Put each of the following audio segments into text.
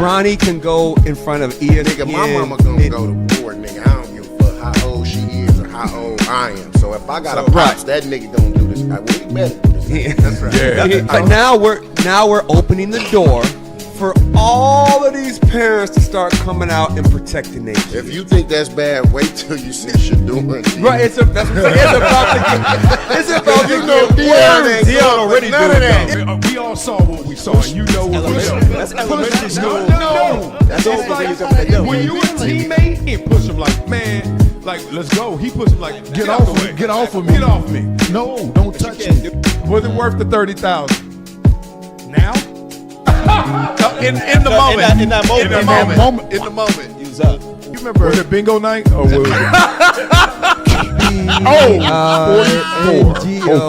Ronnie can go in front of ESPN. Nigga, my mama gonna go to war, nigga. I don't give a fuck how old she is or how old I am. So if I got a pops, that nigga gonna do this. Well, he better do this. That's right. Yeah. But now we're opening the door for all of these parents to start coming out and protecting their kids. If you think that's bad, wait till you see Shedeur. Right, it's about to get worse. Dion already doing that. We all saw what we saw. You know what we saw. That's elementary school. No. That's all When you a teammate, he push him like, man, like, let's go. He push him like, get off of me. Get off of me. Get off me. No, don't touch me. Was it worth the $30,000? Now? In the moment. In that moment. In the moment. Use up. You remember? Was it bingo night or was it?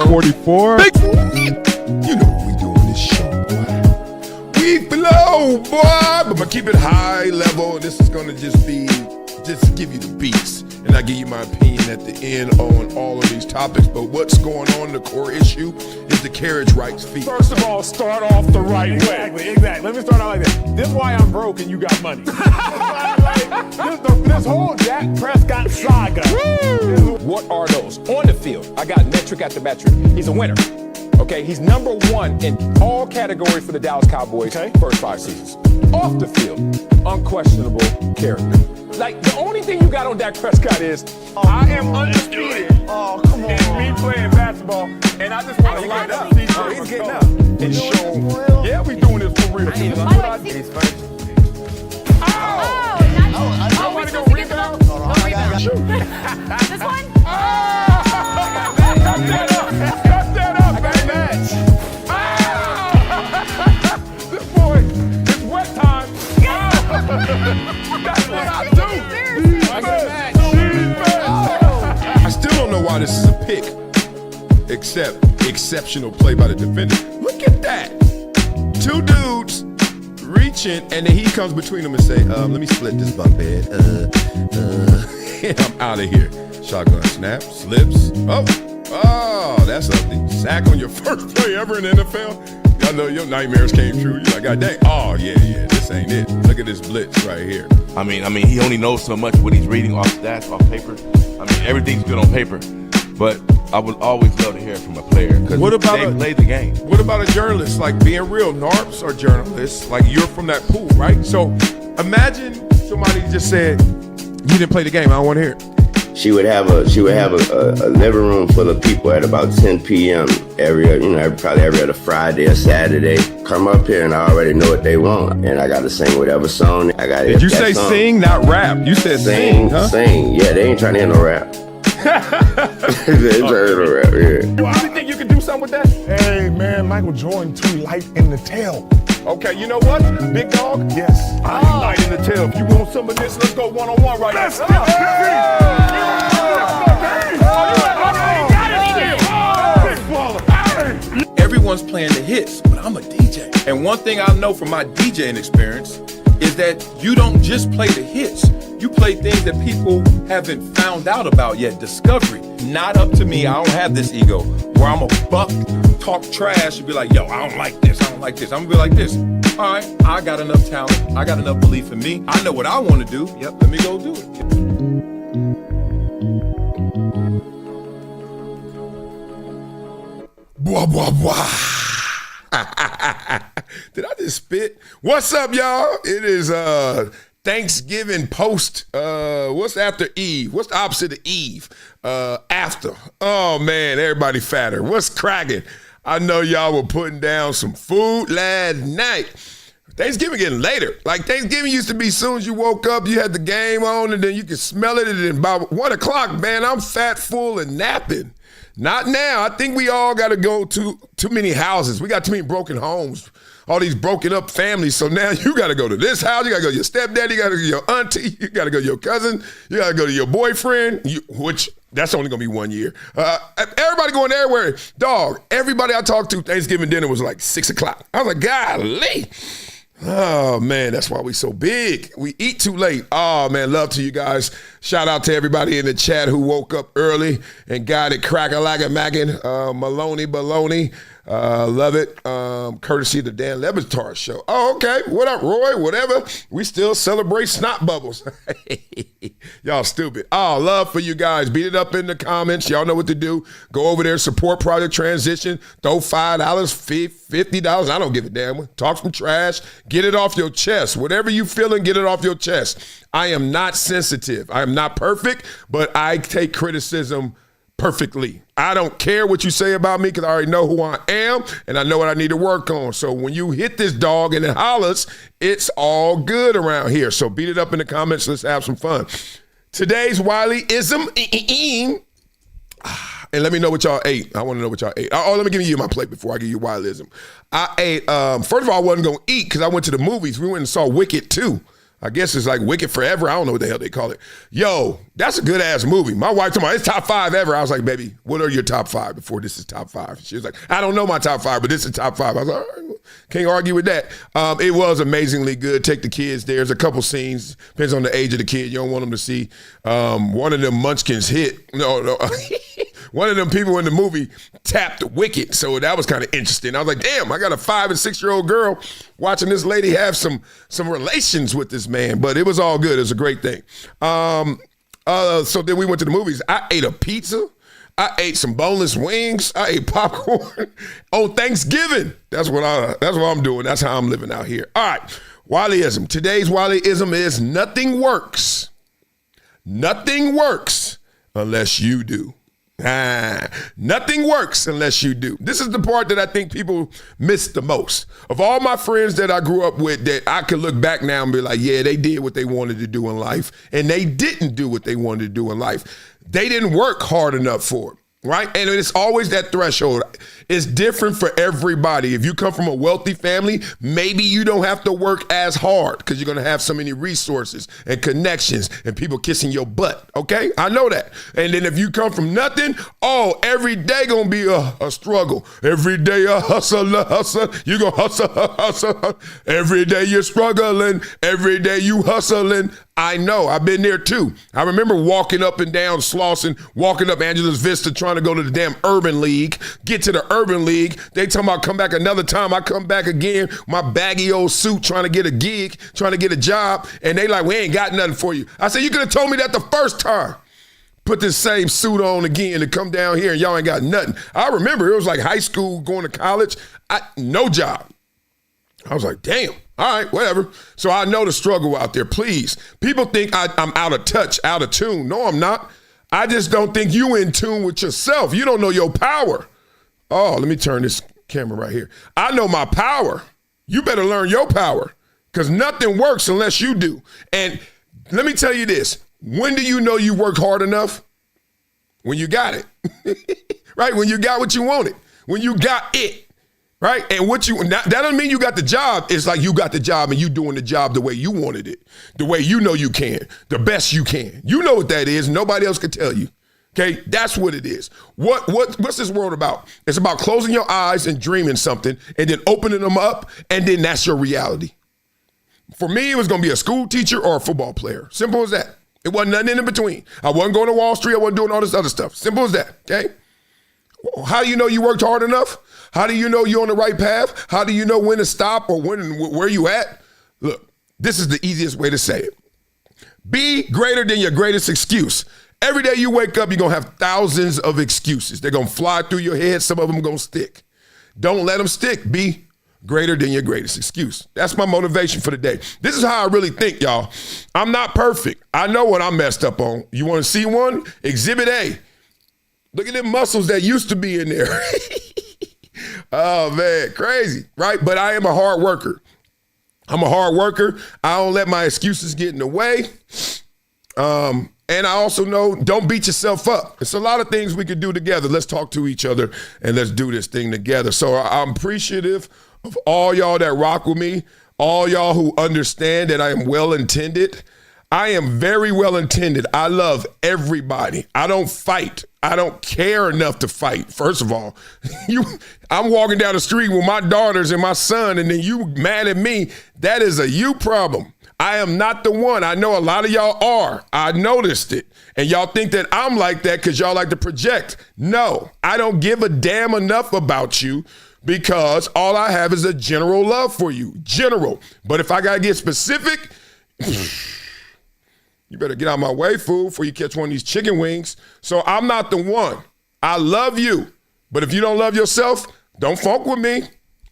44. You know what we do on this show, boy. We flow, boy. But I'm gonna keep it high level. This is gonna just give you the beats. And I give you my opinion at the end on all of these topics. But what's going on, the core issue, is the carriage rights fee. First of all, start off the right way. Exactly. Let me start out like this. This is why I'm broke and you got money. This whole Dak Prescott saga. What are those? On the field, I got metric after metric. He's a winner. Okay, he's number one in all categories for the Dallas Cowboys first 5 seasons. Off the field, unquestionable character. Like, the only thing you got on Dak Prescott is, I am undisputed. Oh, come on. And me playing basketball, and I just want to light up. He's getting up. And show. Yeah, we doing this for real. He's first. I want to go rebound. This one? Cut that up. I got a match. This boy, it's wet time. That's what I do. I still don't know why this is a pick, except exceptional play by the defender. Look at that. 2 dudes reaching, and then he comes between them and say, let me split this bunk bed. And I'm out of here. Shotgun snap, slips. Oh, that's ugly. Sack on your first play ever in the NFL. Y'all know your nightmares came true. You're like, God dang. Oh, yeah, this ain't it. Look at this blitz right here. I mean, he only knows so much what he's reading off stats, off paper. I mean, everything's good on paper. But I would always love to hear it from a player because they play the game. What about a journalist? Like, being real, NARPs are journalists. Like, you're from that pool, right? So imagine somebody just said, you didn't play the game. I don't want to hear it. She would have a living room full of people at about 10 p.m. probably every other Friday or Saturday. Come up here and I already know what they want, and I got to sing whatever song I got. Did you say song. Sing, not rap? You said sing, huh? Sing. Yeah, they ain't trying to hear no rap. They ain't trying to hear no rap. Yeah. You think you can do something with that? Hey man, Michael Jordan too light in the tail. Okay, you know what, big dog? Yes. I ain't light in the tail. If you want some of this, let's go one-on-one right now. Everyone's playing the hits, but I'm a DJ. And one thing I know from my DJing experience is that you don't just play the hits. You play things that people haven't found out about yet. Discovery. Not up to me. I don't have this ego where I'm a buck, talk trash, and be like, yo, I don't like this. I don't like this. I'm gonna be like this. All right, I got enough talent. I got enough belief in me. I know what I want to do. Yep, let me go do it. Blah, blah, blah. Did I just spit? What's up, y'all? It is Thanksgiving post. What's after Eve? What's the opposite of Eve? After. Oh, man, everybody fatter. What's cracking? I know y'all were putting down some food last night. Thanksgiving getting later. Like, Thanksgiving used to be as soon as you woke up, you had the game on, and then you could smell it, and then about 1 o'clock, man, I'm fat, full, and napping. Not now. I think we all got to go to too many houses. We got too many broken homes, all these broken up families. So now you got to go to this house. You got to go to your stepdad. You got to go to your auntie. You got to go to your cousin. You got to go to your boyfriend, which that's only going to be 1 year. Everybody going everywhere. Dog, everybody I talked to, Thanksgiving dinner was like 6 o'clock. I was like, golly. Oh, man, that's why we so big. We eat too late. Oh, man, love to you guys. Shout out to everybody in the chat who woke up early and got it crack-a-lack-a-mackin'. Maloney Baloney. Love it. Courtesy of the Dan Le Batard Show. Oh, okay. What up, Roy? Whatever. We still celebrate snot bubbles. Y'all stupid. Oh, love for you guys. Beat it up in the comments. Y'all know what to do. Go over there, support Project Transition. Throw $5, $50. I don't give a damn. Talk some trash. Get it off your chest. Whatever you feeling, get it off your chest. I am not sensitive. I am not perfect, but I take criticism perfectly. I don't care what you say about me because I already know who I am and I know what I need to work on. So when you hit this dog and it hollers, it's all good around here. So beat it up in the comments. Let's have some fun. Today's Wileyism. And let me know what y'all ate. I want to know what y'all ate. Oh, let me give you my plate before I give you Wileyism. I ate, first of all, I wasn't going to eat because I went to the movies. We went and saw Wicked 2. I guess it's like Wicked Forever. I don't know what the hell they call it. Yo, that's a good-ass movie. My wife told me, it's top 5 ever. I was like, baby, what are your top 5 before this is top 5? She was like, I don't know my top 5, but this is top 5. I was like, all right, can't argue with that. It was amazingly good. Take the kids. There's a couple scenes. Depends on the age of the kid. You don't want them to see one of them munchkins hit. No. One of them people in the movie tapped Wicked, so that was kind of interesting. I was like, damn, I got a 5 and 6-year-old girl watching this lady have some relations with this man, but it was all good. It was a great thing. So then we went to the movies. I ate a pizza. I ate some boneless wings. I ate popcorn on Thanksgiving. That's what I'm doing. That's how I'm living out here. All right, Wileyism. Today's Wileyism is nothing works. Nothing works unless you do. Nothing works unless you do. This is the part that I think people miss the most. Of all my friends that I grew up with that I could look back now and be like, yeah, they did what they wanted to do in life, and they didn't do what they wanted to do in life. They didn't work hard enough for it. Right? And it's always that threshold. It's different for everybody. If you come from a wealthy family, maybe you don't have to work as hard because you're going to have so many resources and connections and people kissing your butt. Okay? I know that. And then if you come from nothing, every day going to be a struggle. Every day a hustle. You going to hustle. Every day you're struggling. Every day you hustling. I know. I've been there too. I remember walking up and down Slauson, walking up Angeles Vista, trying to go to the damn Urban League, get to the Urban League. They talking about come back another time. I come back again, my baggy old suit, trying to get a gig, trying to get a job. And they like, we ain't got nothing for you. I said, you could have told me that the first time. Put this same suit on again and come down here and y'all ain't got nothing. I remember it was like high school, going to college, no job. I was like, damn. All right, whatever. So I know the struggle out there. Please. People think I'm out of touch, out of tune. No, I'm not. I just don't think you in tune with yourself. You don't know your power. Oh, let me turn this camera right here. I know my power. You better learn your power because nothing works unless you do. And let me tell you this. When do you know you worked hard enough? When you got it. Right? When you got what you wanted. When you got it. Right? And that doesn't mean you got the job. It's like you got the job and you doing the job the way you wanted it, the way you know you can, the best you can. You know what that is. Nobody else can tell you. Okay? That's what it is. What's this world about? It's about closing your eyes and dreaming something and then opening them up, and then that's your reality. For me, it was going to be a school teacher or a football player. Simple as that. It wasn't nothing in between. I wasn't going to Wall Street. I wasn't doing all this other stuff. Simple as that. Okay? How do you know you worked hard enough? How do you know you're on the right path? How do you know when to stop or where you at? Look, this is the easiest way to say it. Be greater than your greatest excuse. Every day you wake up, you're going to have thousands of excuses. They're going to fly through your head. Some of them are going to stick. Don't let them stick. Be greater than your greatest excuse. That's my motivation for the day. This is how I really think, y'all. I'm not perfect. I know what I'm messed up on. You want to see one? Exhibit A. Look at them muscles that used to be in there. Oh, man, crazy, right? But I am a hard worker. I'm a hard worker. I don't let my excuses get in the way. And I also know don't beat yourself up. It's a lot of things we could do together. Let's talk to each other and let's do this thing together. So I'm appreciative of all y'all that rock with me, all y'all who understand that I am well-intended. I am very well-intended. I love everybody. I don't fight. I don't care enough to fight, first of all. I'm walking down the street with my daughters and my son, and then you mad at me. That is a you problem. I am not the one. I know a lot of y'all are. I noticed it. And y'all think that I'm like that because y'all like to project. No, I don't give a damn enough about you because all I have is a general love for you. General. But if I got to get specific, you better get out of my way, fool, before you catch one of these chicken wings. So I'm not the one. I love you. But if you don't love yourself, don't funk with me.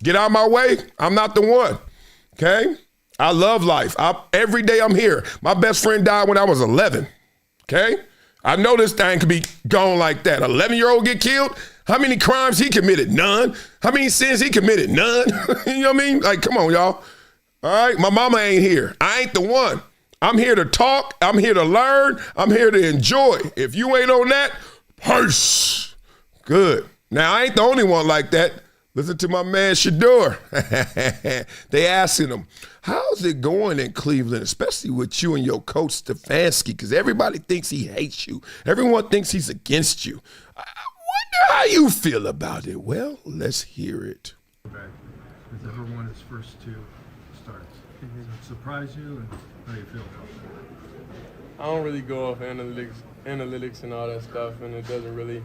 Get out of my way. I'm not the one. Okay? I love life. Every day I'm here. My best friend died when I was 11. Okay? I know this thing could be gone like that. 11-year-old get killed? How many crimes he committed? None. How many sins he committed? None. You know what I mean? Like, come on, y'all. All right? My mama ain't here. I ain't the one. I'm here to talk. I'm here to learn. I'm here to enjoy. If you ain't on that, peace. Good. Now, I ain't the only one like that. Listen to my man Shedeur. They asking him, how's it going in Cleveland, especially with you and your coach Stefanski, because everybody thinks he hates you. Everyone thinks he's against you. I wonder how you feel about it. Well, let's hear it. Has ever won his first 2 starts. Does it surprise you, and how do you feel about it? I don't really go off analytics and all that stuff, and it doesn't really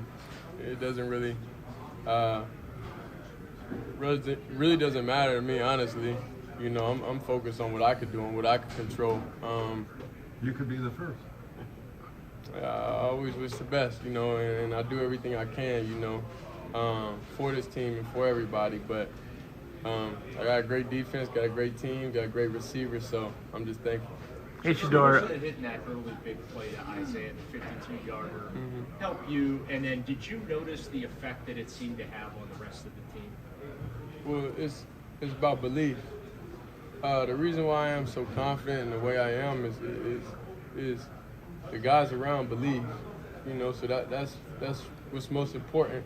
really doesn't matter to me, honestly. You know, I'm focused on what I could do and what I could control. You could be the first. I always wish the best, you know, and I do everything I can, you know, for this team and for everybody. But I got a great defense, got a great team, got a great receiver, so I'm just thankful. Hey, Shedeur. Hitting that early big play to Isaiah, the 52-yarder, help you, and then did you notice the effect that it seemed to have on the rest of the team? Well, it's about belief. The reason why I am so confident in the way I am is the guys around believe, you know, so that's what's most important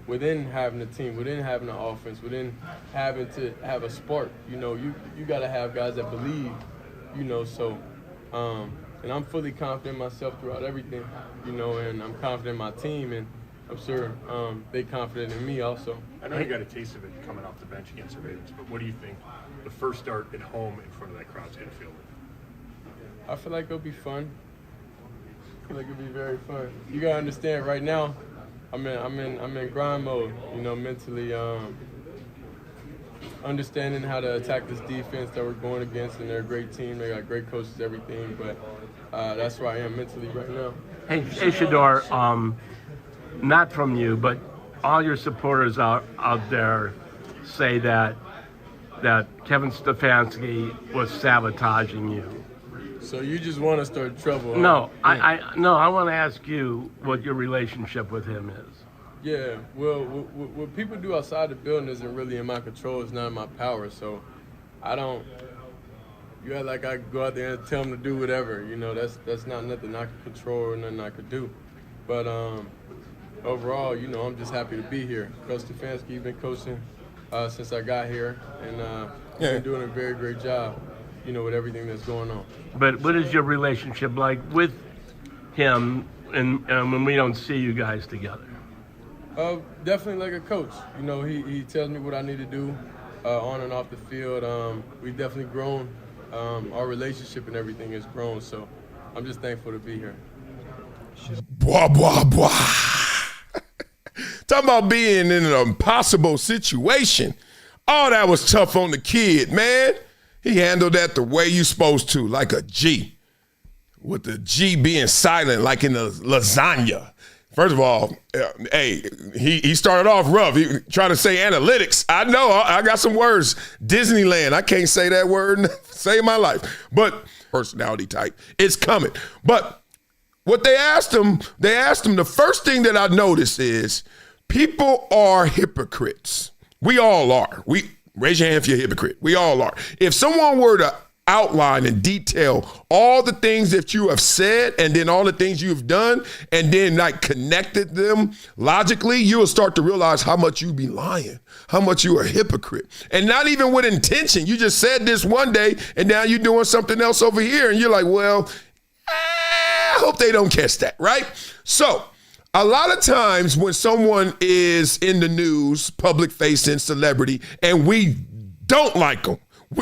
within having a team, within having an offense, within having to have a spark. You know, you got to have guys that believe, you know, so and I'm fully confident in myself throughout everything, you know, and I'm confident in my team, and I'm sure they confident in me also. I know you got a taste of it coming off the bench against the Ravens, but what do you think the first start at home in front of that crowd's going to feel like? I feel like it'll be fun. I feel like it'll be very fun. You gotta understand, right now, I'm in grind mode. You know, mentally, understanding how to attack this defense that we're going against, and they're a great team. They got great coaches, everything. But that's where I am mentally right now. Hey Shedeur, not from you, but all your supporters out there say that Kevin Stefanski was sabotaging you. So you just want to start trouble? Huh? No, I want to ask you what your relationship with him is. Yeah, well, what people do outside the building isn't really in my control. It's not in my power. So I don't. You act like I go out there and tell them to do whatever. You know, that's not nothing I can control or nothing I could do. But overall, you know, I'm just happy to be here. Coach Stefanski's been coaching since I got here, and he's been doing a very great job, you know, with everything that's going on. But what is your relationship like with him and when we don't see you guys together? Definitely like a coach. You know, he tells me what I need to do on and off the field. We've definitely grown. Our relationship and everything has grown, so I'm just thankful to be here. Blah, blah, blah. Talking about being in an impossible situation. Oh, that was tough on the kid, man. He handled that the way you supposed to, like a G. With the G being silent, like in the lasagna. First of all, hey, he started off rough. He trying to say analytics. I know, I got some words. Disneyland, I can't say that word, save my life. But personality type, it's coming. But what they asked him, the first thing that I noticed is people are hypocrites. We all are. Raise your hand if you're a hypocrite. We all are. If someone were to outline and detail all the things that you have said and then all the things you've done and then like connected them logically, you will start to realize how much you be lying, how much you are a hypocrite. And not even with intention. You just said this one day and now you're doing something else over here and you're like, well, I hope they don't catch that, right? So a lot of times when someone is in the news, public facing celebrity, and we don't like them,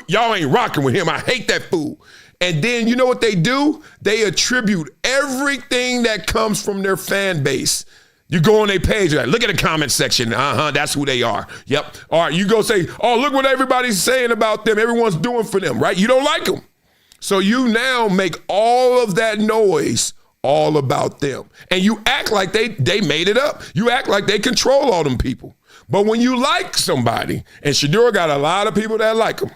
y'all ain't rocking with him, I hate that fool. And then you know what they do? They attribute everything that comes from their fan base You go on their page, like, look at the comment section. That's who they are. Yep. All right, you go say, oh, look what everybody's saying about them. Everyone's doing for them, right? You don't like them. So you now make all of that noise all about them. And you act like they made it up. You act like they control all them people. But when you like somebody, and Shedeur got a lot of people that like him,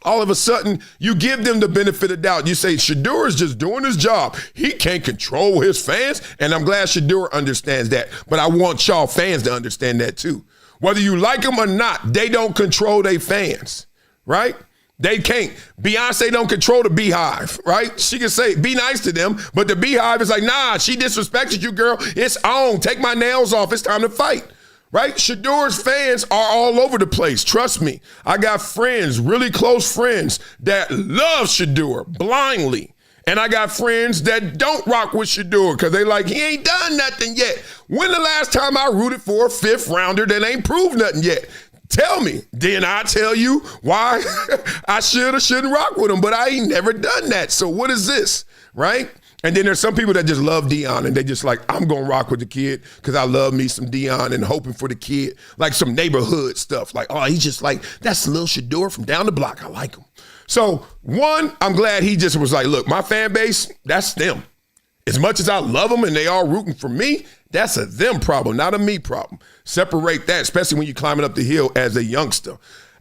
all of a sudden, you give them the benefit of doubt. You say, Shedeur is just doing his job. He can't control his fans, and I'm glad Shedeur understands that. But I want y'all fans to understand that too. Whether you like them or not, they don't control their fans, right? They can't. Beyonce don't control the Beehive, right? She can say, be nice to them, but the Beehive is like, nah, she disrespected you, girl. It's on. Take my nails off. It's time to fight. Right? Shedeur's fans are all over the place. Trust me. I got friends, really close friends, that love Shedeur blindly. And I got friends that don't rock with Shedeur because they like, he ain't done nothing yet. When the last time I rooted for a fifth rounder that ain't proved nothing yet? Tell me. Then I tell you why I should or shouldn't rock with him, but I ain't never done that. So what is this? Right? And then there's some people that just love Deion and they just like, I'm going to rock with the kid because I love me some Deion and hoping for the kid. Like some neighborhood stuff. Like, oh, he's just like, that's a little Shedeur from down the block. I like him. So one, I'm glad he just was like, look, my fan base, that's them. As much as I love them and they all rooting for me, that's a them problem, not a me problem. Separate that, especially when you're climbing up the hill as a youngster,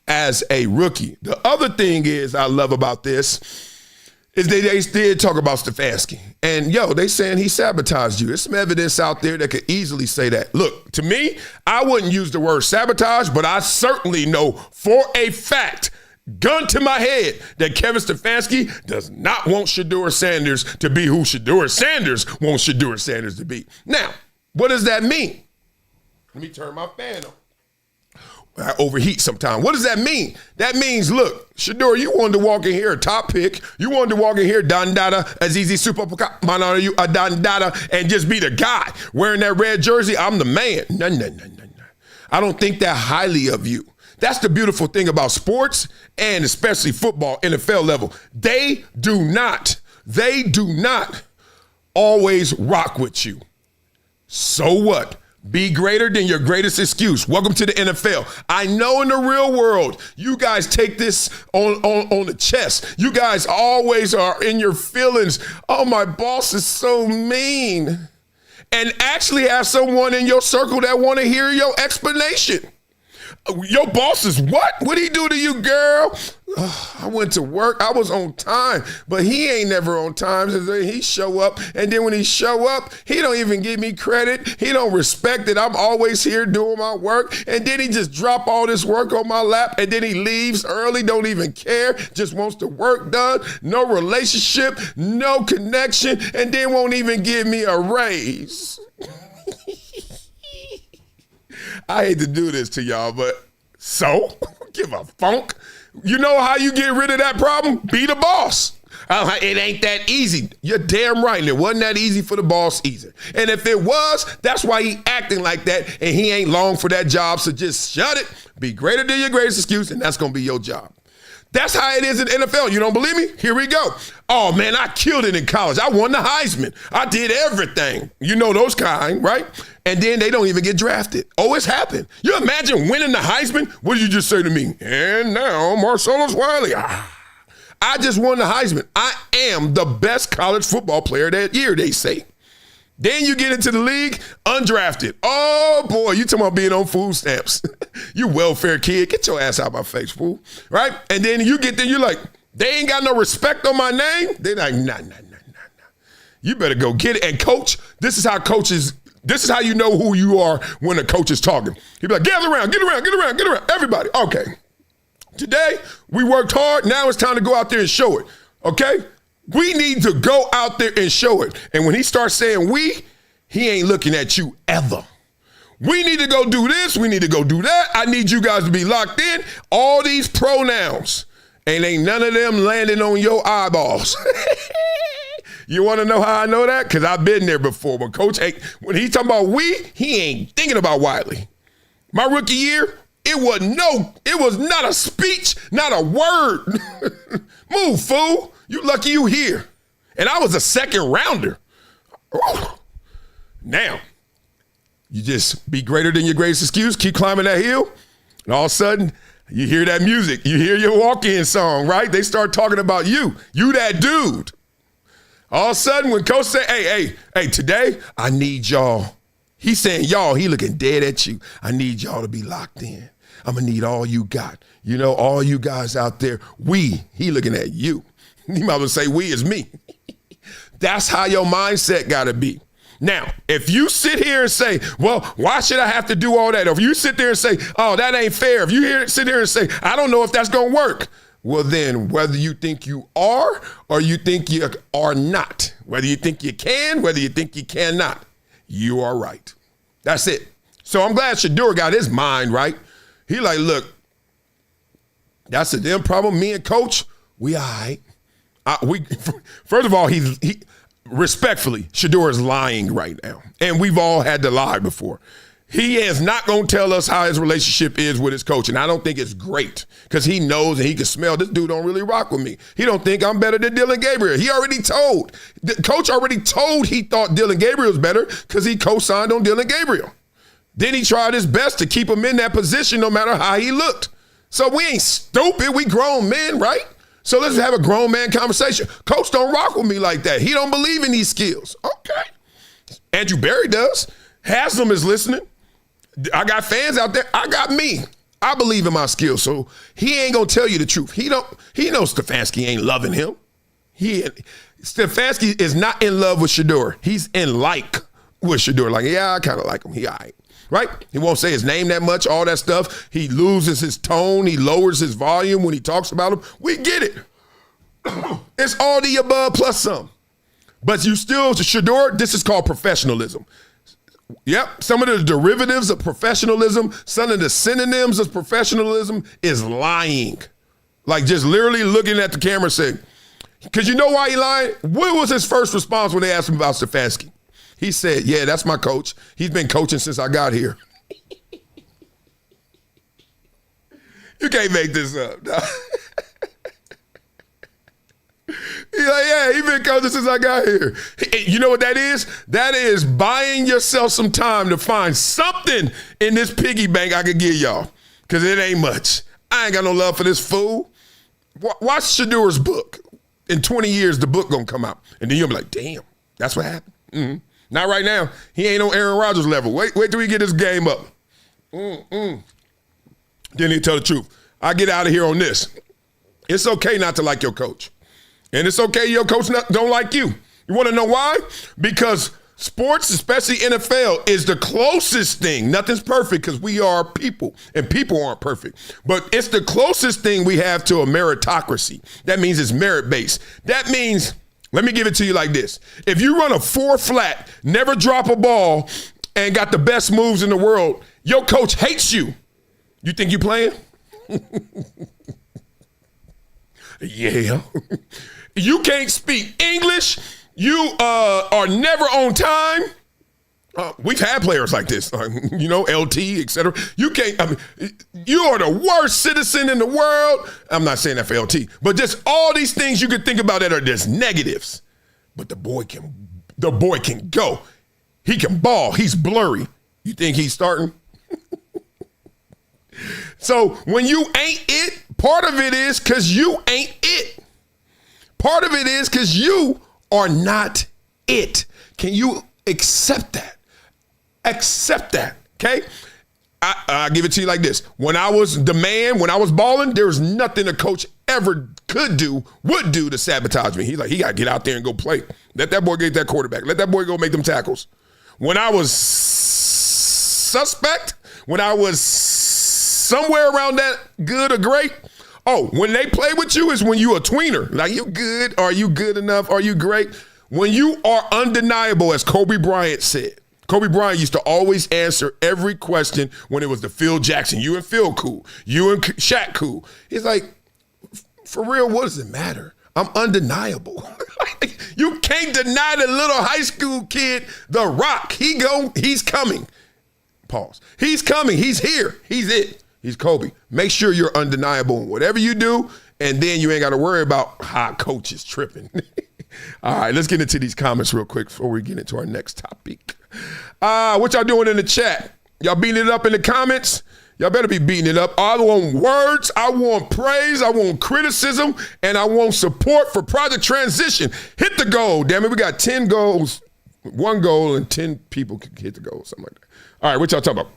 as a rookie. The other thing is I love about this is they did talk about Stefanski. And, they saying he sabotaged you. There's some evidence out there that could easily say that. Look, to me, I wouldn't use the word sabotage, but I certainly know for a fact, gun to my head, that Kevin Stefanski does not want Shedeur Sanders to be who Shedeur Sanders wants Shedeur Sanders to be. Now, what does that mean? Let me turn my fan on. I overheat sometimes. What does that mean? That means, look, Shedeur, you wanted to walk in here a top pick. You wanted to walk in here, Dandada, Azizi Super Manana, you a Dandada, and just be the guy wearing that red jersey. I'm the man. No. I don't think that highly of you. That's the beautiful thing about sports and especially football, NFL level. They do not always rock with you. So what? Be greater than your greatest excuse. Welcome to the NFL. I know in the real world, you guys take this on the chest. You guys always are in your feelings. Oh, my boss is so mean. And actually have someone in your circle that want to hear your explanation. Your boss is what? What'd he do to you, girl? I went to work. I was on time, but he ain't never on time. He show up, and then when he show up, he don't even give me credit. He don't respect that I'm always here doing my work, and then he just drop all this work on my lap, and then he leaves early, don't even care, just wants the work done, no relationship, no connection, and then won't even give me a raise. I hate to do this to y'all, but so give a funk. You know how you get rid of that problem? Be the boss. It ain't that easy. You're damn right. And it wasn't that easy for the boss either. And if it was, that's why he acting like that. And he ain't long for that job. So just shut it. Be greater than your greatest excuse. And that's going to be your job. That's how it is in NFL. You don't believe me? Here we go. Oh, man, I killed it in college. I won the Heisman. I did everything. You know those kind, right? And then they don't even get drafted. Oh, it's happened. You imagine winning the Heisman? What did you just say to me? And now Marcellus Wiley. I just won the Heisman. I am the best college football player that year, they say. Then you get into the league, undrafted. Oh, boy, you talking about being on food stamps. You welfare kid. Get your ass out of my face, fool. Right? And then you get there, you're like, they ain't got no respect on my name. They're like, nah. You better go get it. And coach, this is how you know who you are when a coach is talking. He'll be like, get around. Everybody. Okay. Today, we worked hard. Now it's time to go out there and show it. Okay? We need to go out there and show it. And when he starts saying we, he ain't looking at you ever. We need to go do this. We need to go do that. I need you guys to be locked in. All these pronouns. And ain't none of them landing on your eyeballs. You want to know how I know that? Because I've been there before. When he's talking about we, he ain't thinking about Wiley. My rookie year, it was not a speech, not a word. Move, fool. You lucky you here. And I was a second rounder. Now, You just be greater than your greatest excuse, keep climbing that hill, and all of a sudden, you hear that music. You hear your walk-in song, right? They start talking about you. You that dude. All of a sudden, when coach say, hey, today, I need y'all. He's saying y'all, he looking dead at you. I need y'all to be locked in. I'm going to need all you got. You know, all you guys out there, he looking at you. He might as well say we is me. That's how your mindset got to be. Now, if you sit here and say, well, why should I have to do all that? Or if you sit there and say, oh, that ain't fair. If you sit here and say, I don't know if that's going to work. Well, then whether you think you are or you think you are not, whether you think you can, whether you think you cannot, you are right. That's it. So I'm glad Shedeur got his mind right. He like, look, that's a damn problem. Me and coach, we all right. First of all, he respectfully, Shedeur is lying right now. And we've all had to lie before. He is not going to tell us how his relationship is with his coach. And I don't think it's great because he knows and he can smell this dude don't really rock with me. He don't think I'm better than Dillon Gabriel. He already told. The coach already told he thought Dillon Gabriel was better because he co-signed on Dillon Gabriel. Then he tried his best to keep him in that position no matter how he looked. So we ain't stupid. We grown men, right? So let's have a grown man conversation. Coach don't rock with me like that. He don't believe in these skills. Okay. Andrew Berry does. Haslam is listening. I got fans out there. I got me. I believe in my skills. So he ain't going to tell you the truth. He knows Stefanski ain't loving him. Stefanski is not in love with Shedeur. He's in like with Shedeur. Like, yeah, I kind of like him. He all right. Right? He won't say his name that much, all that stuff. He loses his tone. He lowers his volume when he talks about him. We get it. It's all the above plus some. But you still, Shedeur, this is called professionalism. Yep, some of the derivatives of professionalism, some of the synonyms of professionalism is lying. Like just literally looking at the camera saying, because you know why he lied? What was his first response when they asked him about Stefanski? He said, yeah, that's my coach. He's been coaching since I got here. You can't make this up. No. He's like, yeah, he's been coaching since I got here. You know what that is? That is buying yourself some time to find something in this piggy bank I could give y'all, because it ain't much. I ain't got no love for this fool. Watch Shedeur's book. In 20 years, the book gonna come out. And then you'll be like, damn, that's what happened. Mm-hmm. Not right now. He ain't on Aaron Rodgers level. Wait till we get his game up. Then he'll tell the truth. I get out of here on this. It's okay not to like your coach. And it's okay your coach don't like you. You want to know why? Because sports, especially NFL, is the closest thing. Nothing's perfect because we are people, and people aren't perfect. But it's the closest thing we have to a meritocracy. That means it's merit-based. That means, let me give it to you like this. If you run a 4 flat, never drop a ball, and got the best moves in the world, your coach hates you. You think you playing? Yeah. You can't speak English. You are never on time. We've had players like this, LT, etc. You can't. I mean, you are the worst citizen in the world. I'm not saying that for LT, but just all these things you could think about that are just negatives. But the boy can go. He can ball. He's blurry. You think he's starting? So when you ain't it, part of it is because you ain't it. Part of it is because you are not it. Can you accept that? Accept that, okay? I'll give it to you like this. When I was the man, when I was balling, there was nothing a coach ever would do to sabotage me. He's like, he got to get out there and go play. Let that boy get that quarterback. Let that boy go make them tackles. When I was suspect, when I was somewhere around that good or great, when they play with you is when you a tweener. Like, you good? Are you good enough? Are you great? When you are undeniable, as Kobe Bryant said. Kobe Bryant used to always answer every question when it was the Phil Jackson. You and Phil cool. You and Shaq cool. He's like, for real, what does it matter? I'm undeniable. You can't deny the little high school kid, The Rock. He's coming. Pause. He's coming. He's here. He's it. He's Kobe. Make sure you're undeniable in whatever you do, and then you ain't got to worry about how coach is tripping. All right, let's get into these comments real quick before we get into our next topic. What y'all doing in the chat? Y'all beating it up in the comments? Y'all better be beating it up. I want words, I want praise, I want criticism, and I want support for Project Transition. Hit the goal, damn it. We got 10 goals, 1 goal, and 10 people can hit the goal, something like that. All right, what y'all talking about?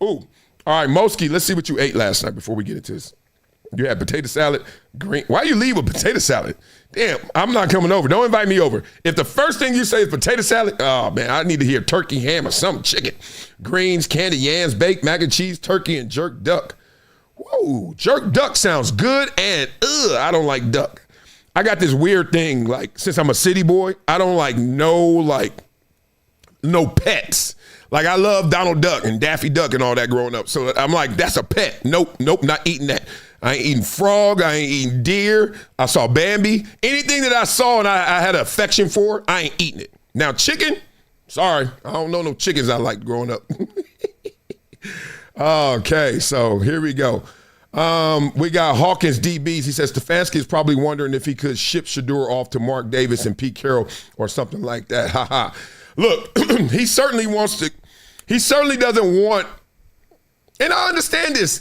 Ooh. All right, Moski, let's see what you ate last night before we get into this. You had potato salad, green. Why you leave with potato salad? Damn, I'm not coming over. Don't invite me over. If the first thing you say is potato salad, oh, man, I need to hear turkey, ham, or something, chicken. Greens, candy yams, baked mac and cheese, turkey, and jerk duck. Whoa, jerk duck sounds good, and I don't like duck. I got this weird thing, like, since I'm a city boy, I don't like no pets. Like, I love Donald Duck and Daffy Duck and all that growing up. So I'm like, that's a pet. Nope, not eating that. I ain't eating frog. I ain't eating deer. I saw Bambi. Anything that I saw and I had an affection for, I ain't eating it. Now, chicken, sorry. I don't know no chickens I liked growing up. Okay, so here we go. We got Hawkins DBs. He says Stefanski is probably wondering if he could ship Shedeur off to Mark Davis and Pete Carroll or something like that. Ha. Look, he certainly doesn't want, and I understand this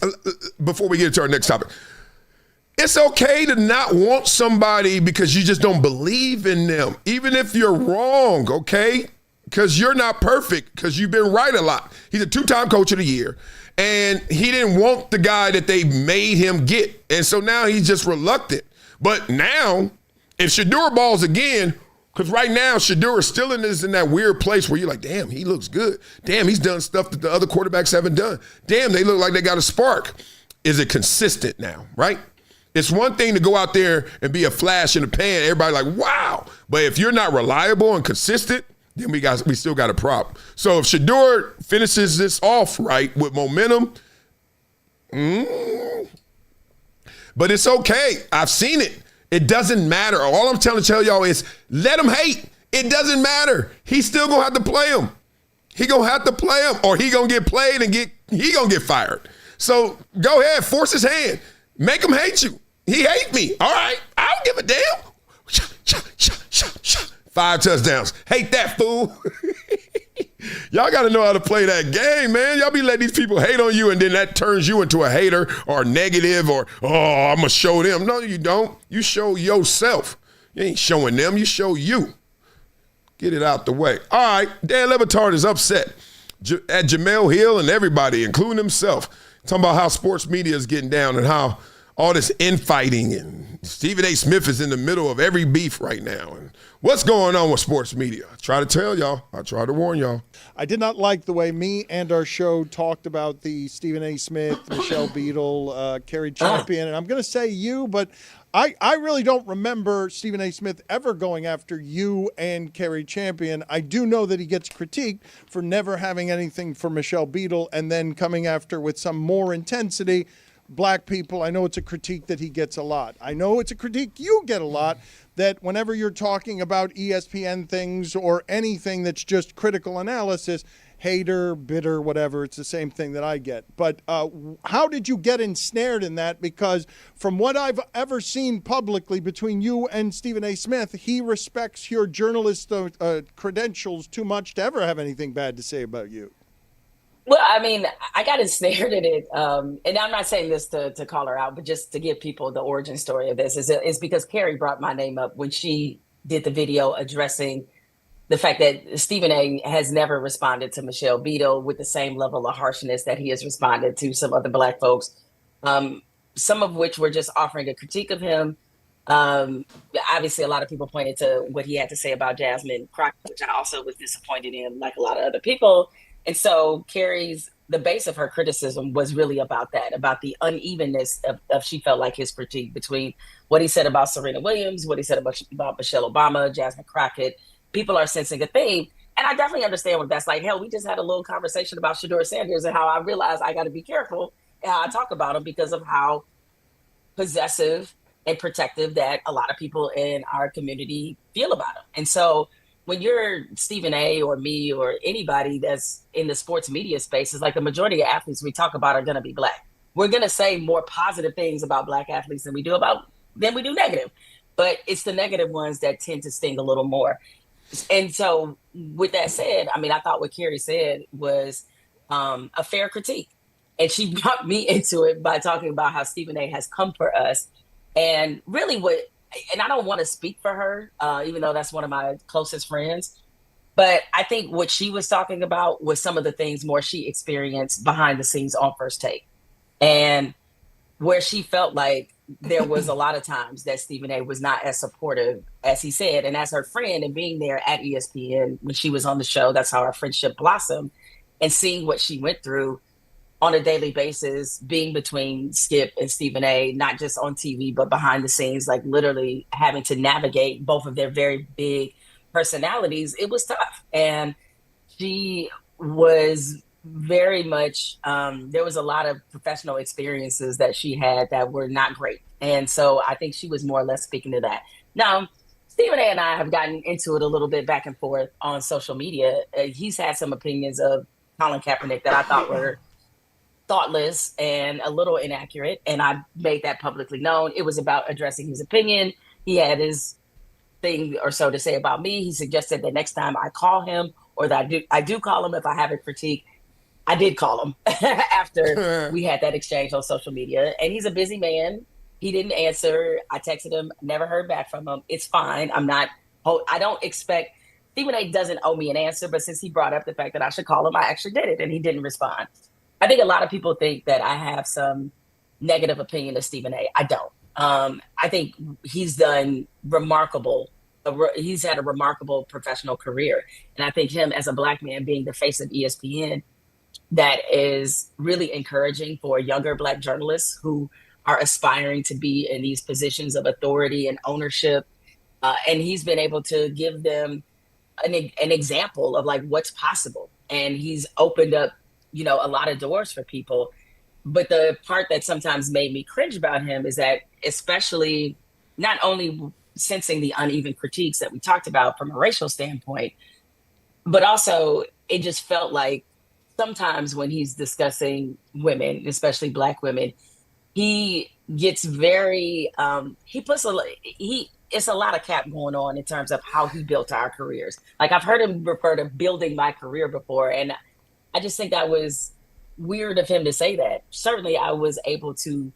before we get to our next topic. It's okay to not want somebody because you just don't believe in them, even if you're wrong, okay? Because you're not perfect, because you've been right a lot. He's a 2-time coach of the year, and he didn't want the guy that they made him get. And so now he's just reluctant. But now, if Shedeur balls again, because right now, Shedeur is still in that weird place where you're like, damn, he looks good. Damn, he's done stuff that the other quarterbacks haven't done. Damn, they look like they got a spark. Is it consistent now, right? It's one thing to go out there and be a flash in the pan. Everybody like, wow. But if you're not reliable and consistent, then we still got a problem. So if Shedeur finishes this off right with momentum, but it's okay. I've seen it. It doesn't matter. All I'm trying to tell y'all is let him hate. It doesn't matter. He's still going to have to play him. He going to have to play him or he going to get played and he going to get fired. So go ahead, force his hand. Make him hate you. He hate me. All right. I don't give a damn. 5 touchdowns. Hate that fool. Y'all got to know how to play that game, man. Y'all be letting these people hate on you, and then that turns you into a hater or negative or, oh, I'm going to show them. No, you don't. You show yourself. You ain't showing them. You show you. Get it out the way. All right. Dan Le Batard is upset at Jemele Hill and everybody, including himself, talking about how sports media is getting down and how all this infighting and Stephen A. Smith is in the middle of every beef right now. And what's going on with sports media? I try to tell y'all. I try to warn y'all. I did not like the way me and our show talked about the Stephen A. Smith, Michelle Beadle, Carrie Champion. And I'm going to say you, but I really don't remember Stephen A. Smith ever going after you and Carrie Champion. I do know that he gets critiqued for never having anything for Michelle Beadle and then coming after with some more intensity Black people. I know it's a critique that he gets a lot. I know it's a critique you get a lot, that whenever you're talking about ESPN things or anything that's just critical analysis, hater, bitter, whatever, it's the same thing that I get. But how did you get ensnared in that? Because from what I've ever seen publicly between you and Stephen A. Smith, he respects your journalist credentials too much to ever have anything bad to say about you. Well, I mean, I got ensnared in it, and I'm not saying this to call her out, but just to give people the origin story of this is because Carrie brought my name up when she did the video addressing the fact that Stephen A. has never responded to Michelle Beadle with the same level of harshness that he has responded to some other Black folks, some of which were just offering a critique of him. Obviously, a lot of people pointed to what he had to say about Jasmine Crockett, which I also was disappointed in, like a lot of other people. And so the base of her criticism was really about that, about the unevenness of she felt like his critique between what he said about Serena Williams, what he said about Michelle Obama, Jasmine Crockett. People are sensing a theme. And I definitely understand what that's like. Hell, we just had a little conversation about Shedeur Sanders and how I realized I got to be careful how I talk about him because of how possessive and protective that a lot of people in our community feel about him. And so when you're Stephen A. or me or anybody that's in the sports media space, it's like the majority of athletes we talk about are going to be Black. We're going to say more positive things about Black athletes than we do negative. But it's the negative ones that tend to sting a little more. And so with that said, I mean, I thought what Carrie said was a fair critique. And she brought me into it by talking about how Stephen A has come for us. And really and I don't want to speak for her, even though that's one of my closest friends. But I think what she was talking about was some of the things more she experienced behind the scenes on First Take. And where she felt like there was a lot of times that Stephen A was not as supportive as he said. And as her friend and being there at ESPN when she was on the show, that's how our friendship blossomed. And seeing what she went through on a daily basis, being between Skip and Stephen A, not just on TV, but behind the scenes, like literally having to navigate both of their very big personalities, it was tough. And she was very much, there was a lot of professional experiences that she had that were not great. And so I think she was more or less speaking to that. Now, Stephen A and I have gotten into it a little bit back and forth on social media. He's had some opinions of Colin Kaepernick that I thought were thoughtless and a little inaccurate, and I made that publicly known. It was about addressing his opinion. He had his thing or so to say about me. He suggested that next time I call him, or that I do call him if I have a critique. I did call him after we had that exchange on social media, and he's a busy man. He didn't answer. I texted him, never heard back from him. It's fine. I don't expect, Stephen A doesn't owe me an answer, but since he brought up the fact that I should call him, I actually did it, and he didn't respond. I think a lot of people think that I have some negative opinion of Stephen A. I don't. I think he's done remarkable. He's had a remarkable professional career. And I think him as a Black man being the face of ESPN, that is really encouraging for younger Black journalists who are aspiring to be in these positions of authority and ownership. And he's been able to give them an example of like what's possible. And he's opened up, a lot of doors for people. But the part that sometimes made me cringe about him is that, especially not only sensing the uneven critiques that we talked about from a racial standpoint, but also it just felt like sometimes when he's discussing women, especially Black women, he gets very, it's a lot of cap going on in terms of how he built our careers. Like I've heard him refer to building my career before, and I just think that was weird of him to say that. Certainly I was able to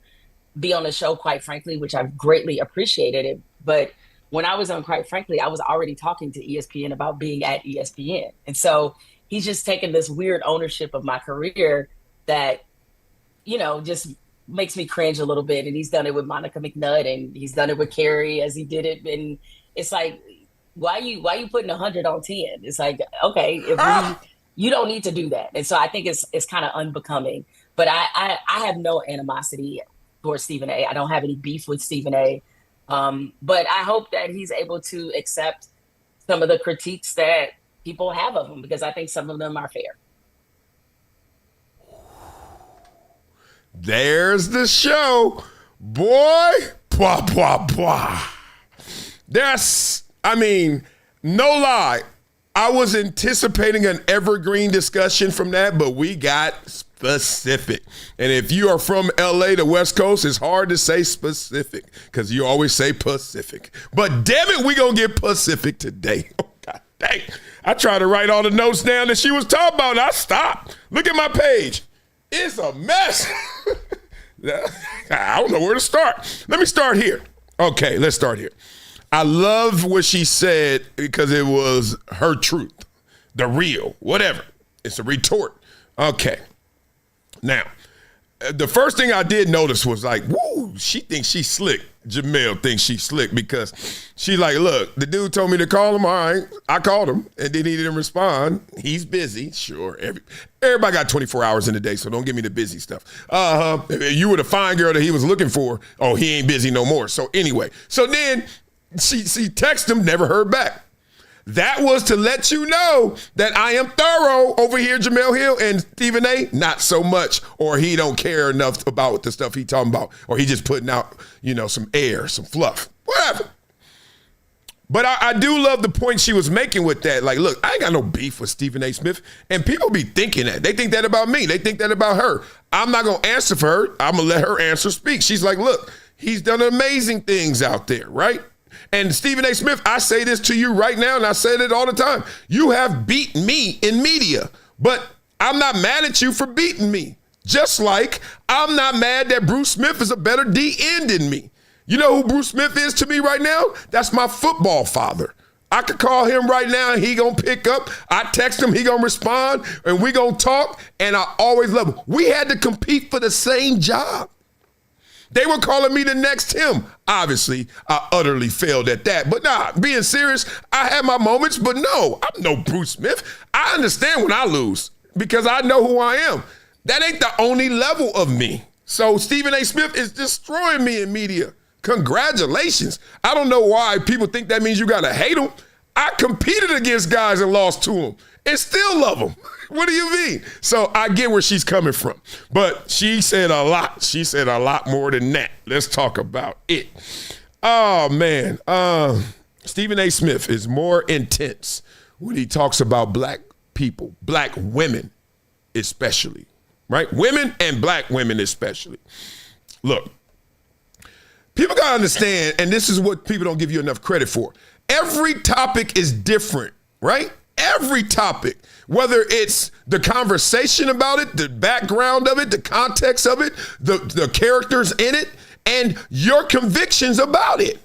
be on the show, quite frankly, which I've greatly appreciated it. But when I was on, quite frankly, I was already talking to ESPN about being at ESPN. And so he's just taken this weird ownership of my career that, just makes me cringe a little bit. And he's done it with Monica McNutt, and he's done it with Carrie as he did it. And it's like, why you putting 100 on 10? It's like, okay, you don't need to do that. And so I think it's kind of unbecoming. But I have no animosity towards Stephen A. I don't have any beef with Stephen A. But I hope that he's able to accept some of the critiques that people have of him, because I think some of them are fair. There's the show, boy. Blah, blah, blah. No lie. I was anticipating an evergreen discussion from that, but we got specific. And if you are from LA, the West Coast, it's hard to say specific because you always say Pacific. But damn it, we gonna get Pacific today. Oh, God dang. I tried to write all the notes down that she was talking about, and I stopped. Look at my page. It's a mess. I don't know where to start. Let me start here. Okay, let's start here. I love what she said because it was her truth, the real, whatever. It's a retort. Okay. Now, the first thing I did notice was like, woo, she thinks she's slick. Jemele thinks she's slick because she's like, look, the dude told me to call him. All right, I called him, and then he didn't respond. He's busy. Sure. Everybody got 24 hours in a day, so don't give me the busy stuff. If you were the fine girl that he was looking for, oh, he ain't busy no more. So anyway, so then she texted him, never heard back. That was to let you know that I am thorough over here, Jemele Hill, and Stephen A, not so much, or he don't care enough about the stuff he talking about, or he just putting out, some air, some fluff, whatever. But I do love the point she was making with that. Like, look, I ain't got no beef with Stephen A. Smith, and people be thinking that. They think that about me. They think that about her. I'm not going to answer for her. I'm going to let her answer speak. She's like, look, he's done amazing things out there, right? And Stephen A. Smith, I say this to you right now, and I say it all the time. You have beaten me in media, but I'm not mad at you for beating me. Just like I'm not mad that Bruce Smith is a better DN than me. You know who Bruce Smith is to me right now? That's my football father. I could call him right now and he gonna pick up. I text him, he gonna respond, and we gonna talk, and I always love him. We had to compete for the same job. They were calling me the next Tim. Obviously, I utterly failed at that. But nah, being serious, I had my moments, but no, I'm no Bruce Smith. I understand when I lose because I know who I am. That ain't the only level of me. So Stephen A. Smith is destroying me in media. Congratulations. I don't know why people think that means you gotta hate them. I competed against guys and lost to them and still love them. What do you mean? So I get where she's coming from. But she said a lot. She said a lot more than that. Let's talk about it. Oh, man. Stephen A. Smith is more intense when he talks about black people, black women especially, right? Women and black women especially. Look, people got to understand, and this is what people don't give you enough credit for. Every topic is different, right? Every topic, whether it's the conversation about it, the background of it, the context of it, the characters in it, and your convictions about it,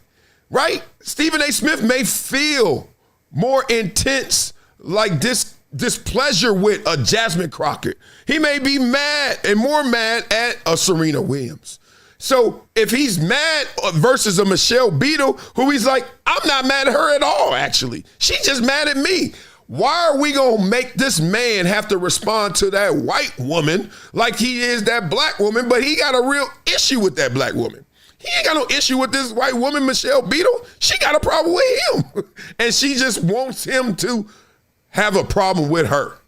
right? Stephen A. Smith may feel more intense like displeasure with a Jasmine Crockett. He may be mad and more mad at a Serena Williams. So if he's mad versus a Michelle Beadle, who he's like, I'm not mad at her at all, actually. She's just mad at me. Why are we going to make this man have to respond to that white woman like he is that black woman, but he got a real issue with that black woman? He ain't got no issue with this white woman, Michelle Beadle. She got a problem with him. And she just wants him to have a problem with her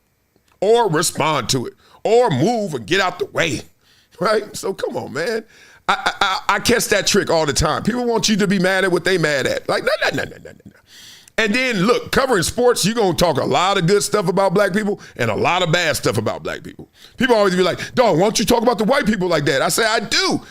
or respond to it or move and get out the way, right? So come on, man. I catch that trick all the time. People want you to be mad at what they mad at. Like, no. And then, look, covering sports, you're going to talk a lot of good stuff about black people and a lot of bad stuff about black people. People always be like, dog, why don't you talk about the white people like that? I say, I do.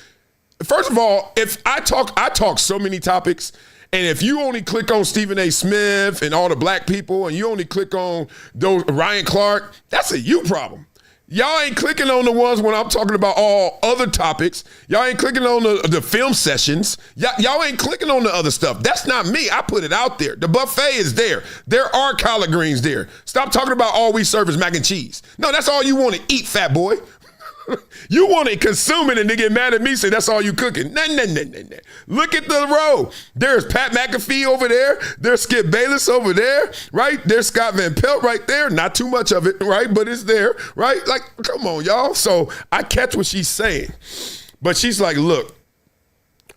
First of all, if I talk so many topics, and if you only click on Stephen A. Smith and all the black people, and you only click on those Ryan Clark, that's a you problem. Y'all ain't clicking on the ones when I'm talking about all other topics. Y'all ain't clicking on the film sessions. Y'all ain't clicking on the other stuff. That's not me. I put it out there. The buffet is there. There are collard greens there. Stop talking about all we serve is mac and cheese. No, that's all you want to eat, fat boy. You want to consume it and then get mad at me, say that's all you cooking. No. Look at the row. There's Pat McAfee over there. There's Skip Bayless over there, right? There's Scott Van Pelt right there. Not too much of it, right? But it's there, right? Like, come on, y'all. So I catch what she's saying. But she's like, look,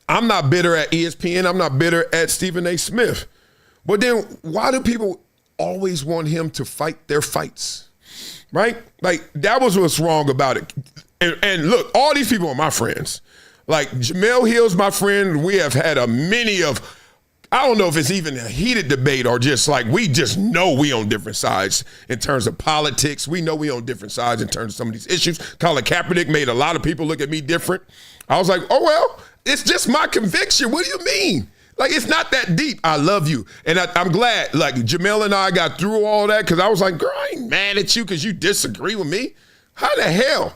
I'm not bitter at ESPN. I'm not bitter at Stephen A. Smith. But then why do people always want him to fight their fights? Right? Like, that was what's wrong about it. And look, all these people are my friends. Like, Jemele Hill's my friend. We have had I don't know if it's even a heated debate or just like, we just know we on different sides in terms of politics. We know we on different sides in terms of some of these issues. Colin Kaepernick made a lot of people look at me different. I was like, oh, well, it's just my conviction. What do you mean? Like, it's not that deep. I love you. And I'm glad, like, Jemele and I got through all that because I was like, girl, I ain't mad at you because you disagree with me. How the hell?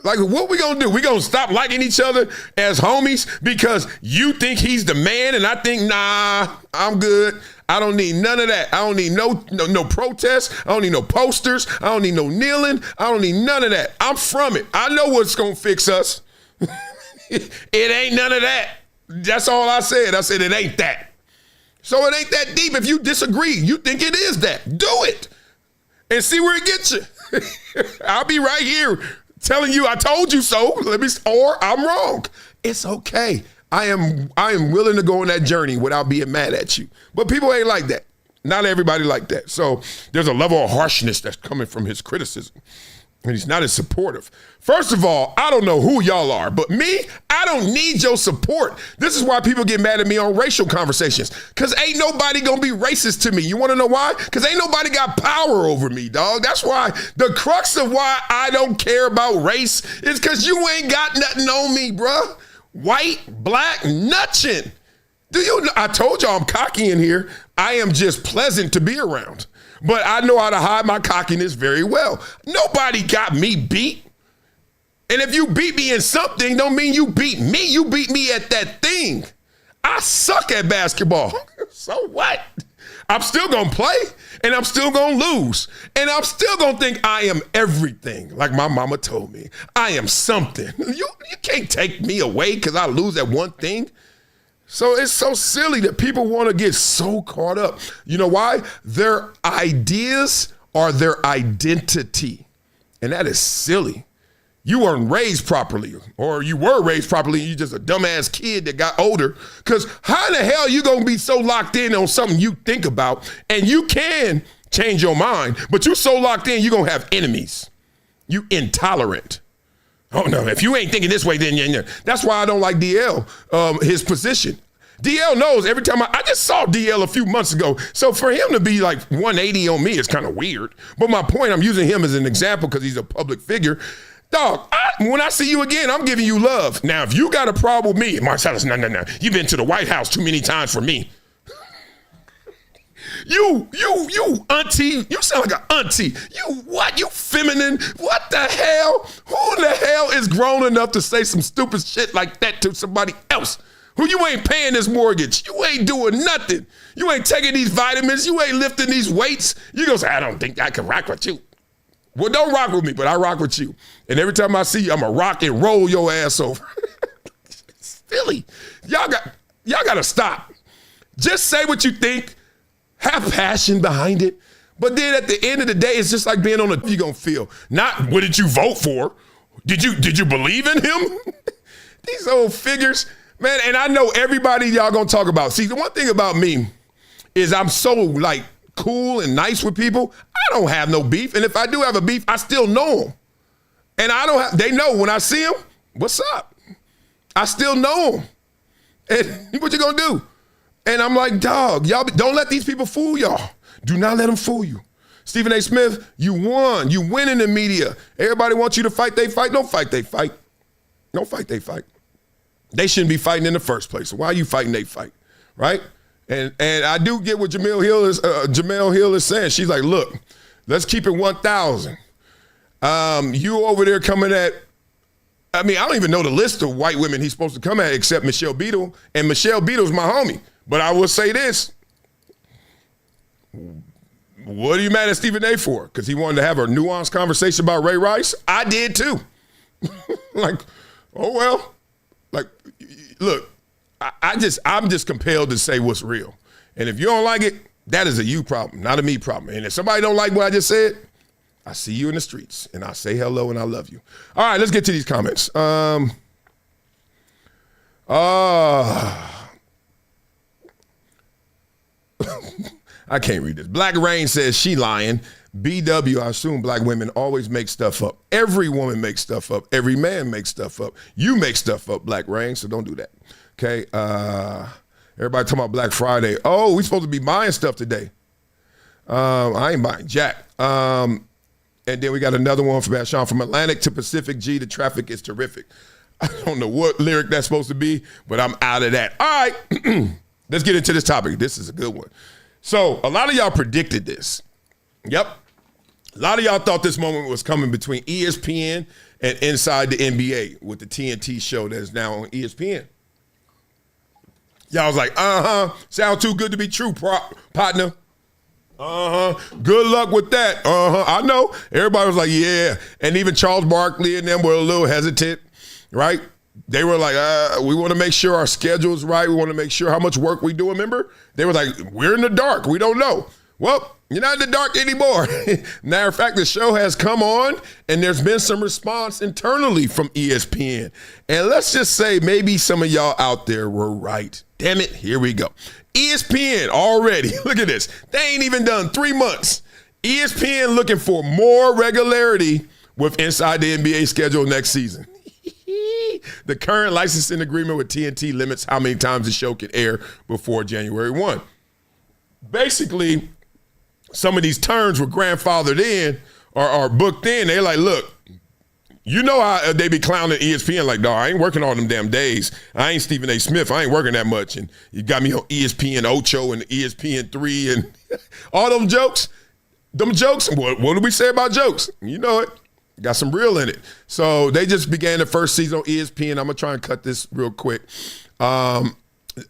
Like, what we going to do? We going to stop liking each other as homies because you think he's the man and I think, nah, I'm good. I don't need none of that. I don't need no protests. I don't need no posters. I don't need no kneeling. I don't need none of that. I'm from it. I know what's going to fix us. It ain't none of that. That's all I said. I said it ain't that. So it ain't that deep. If you disagree, you think it is that. Do it and see where it gets you. I'll be right here telling you I told you so. Or I'm wrong. It's okay. I am willing to go on that journey without being mad at you. But people ain't like that. Not everybody like that. So there's a level of harshness that's coming from his criticism. And he's not as supportive. First of all, I don't know who y'all are, but me, I don't need your support. This is why people get mad at me on racial conversations, because ain't nobody gonna be racist to me. You wanna know why? Because ain't nobody got power over me, dog. That's why the crux of why I don't care about race is because you ain't got nothing on me, bruh. White, black, nothing. I told y'all I'm cocky in here. I am just pleasant to be around. But I know how to hide my cockiness very well. Nobody got me beat. And if you beat me in something, don't mean you beat me. You beat me at that thing. I suck at basketball. So what? I'm still going to play, and I'm still going to lose. And I'm still going to think I am everything, like my mama told me. I am something. You can't take me away because I lose at one thing. So it's so silly that people want to get so caught up. You know why? Their ideas are their identity. And that is silly. You weren't raised properly, or you were raised properly, and you're just a dumbass kid that got older. Because how in the hell are you going to be so locked in on something you think about, and you can change your mind, but you're so locked in, you're going to have enemies. You intolerant. Oh, no, if you ain't thinking this way, then you're. That's why I don't like DL, his position. DL knows every time I just saw DL a few months ago. So for him to be like 180 on me is kind of weird. But my point, I'm using him as an example because he's a public figure. Dog, when I see you again, I'm giving you love. Now, if you got a problem with me, Marcellus, no. You've been to the White House too many times for me. You auntie, you sound like an auntie. You what? You feminine? What the hell? Who in the hell is grown enough to say some stupid shit like that to somebody else? Who you ain't paying this mortgage? You ain't doing nothing. You ain't taking these vitamins. You ain't lifting these weights. You gonna say, I don't think I can rock with you. Well, don't rock with me, but I rock with you. And every time I see you, I'm gonna rock and roll your ass over. Silly. Y'all gotta stop. Just say what you think. Have passion behind it. But then at the end of the day, it's just like being on a, you gonna feel. Not what did you vote for? Did you believe in him? These old figures, man, and I know everybody y'all gonna talk about. See, the one thing about me is I'm so like cool and nice with people. I don't have no beef. And if I do have a beef, I still know them. And they know when I see them, what's up? I still know them. And what you gonna do? And I'm like, dog, y'all don't let these people fool y'all. Do not let them fool you. Stephen A. Smith, you won. You win in the media. Everybody wants you to fight, they fight. Don't fight, they fight. Don't fight, they fight. They shouldn't be fighting in the first place. So why are you fighting, they fight, right? And I do get what Jemele Hill is saying. She's like, look, let's keep it 1,000. You over there coming at, I mean, I don't even know the list of white women he's supposed to come at except Michelle Beadle. And Michelle Beadle's my homie. But I will say this. What are you mad at Stephen A. for? Because he wanted to have a nuanced conversation about Ray Rice? I did too. Like, oh well. Like, look, I'm just compelled to say what's real. And if you don't like it, that is a you problem, not a me problem. And if somebody don't like what I just said, I see you in the streets and I say hello and I love you. All right, let's get to these comments. I can't read this. Black Rain says she lying. BW, I assume black women always make stuff up. Every woman makes stuff up. Every man makes stuff up. You make stuff up, Black Rain, so don't do that. Okay. Everybody talking about Black Friday. Oh, we supposed to be buying stuff today. I ain't buying jack. And then we got another one from Sean. From Atlantic to Pacific, G, the traffic is terrific. I don't know what lyric that's supposed to be, but I'm out of that. All right. Let's get into this topic. This is a good one. So a lot of y'all predicted this. Yep. A lot of y'all thought this moment was coming between ESPN and Inside the NBA with the TNT show that is now on ESPN. Y'all was like, sound too good to be true, partner. Good luck with that. I know. Everybody was like, yeah. And even Charles Barkley and them were a little hesitant, right? They were like, we want to make sure our schedule is right. We want to make sure how much work we do. Remember? They were like, we're in the dark. We don't know. Well, you're not in the dark anymore. Matter of fact, the show has come on and there's been some response internally from ESPN. And let's just say maybe some of y'all out there were right. Damn it, here we go. ESPN already, look at this. They ain't even done 3 months. ESPN looking for more regularity with Inside the NBA schedule next season. The current licensing agreement with TNT limits how many times the show can air before January 1. Basically, some of these terms were grandfathered in or booked in. They're like, look, You know how they be clowning ESPN like, dog, I ain't working all them damn days. I ain't Stephen A. Smith. I ain't working that much. And you got me on ESPN Ocho and ESPN 3 and all them jokes. Them jokes, what do we say about jokes? You know it. Got some real in it. So they just began the first season on ESPN. I'm going to try and cut this real quick.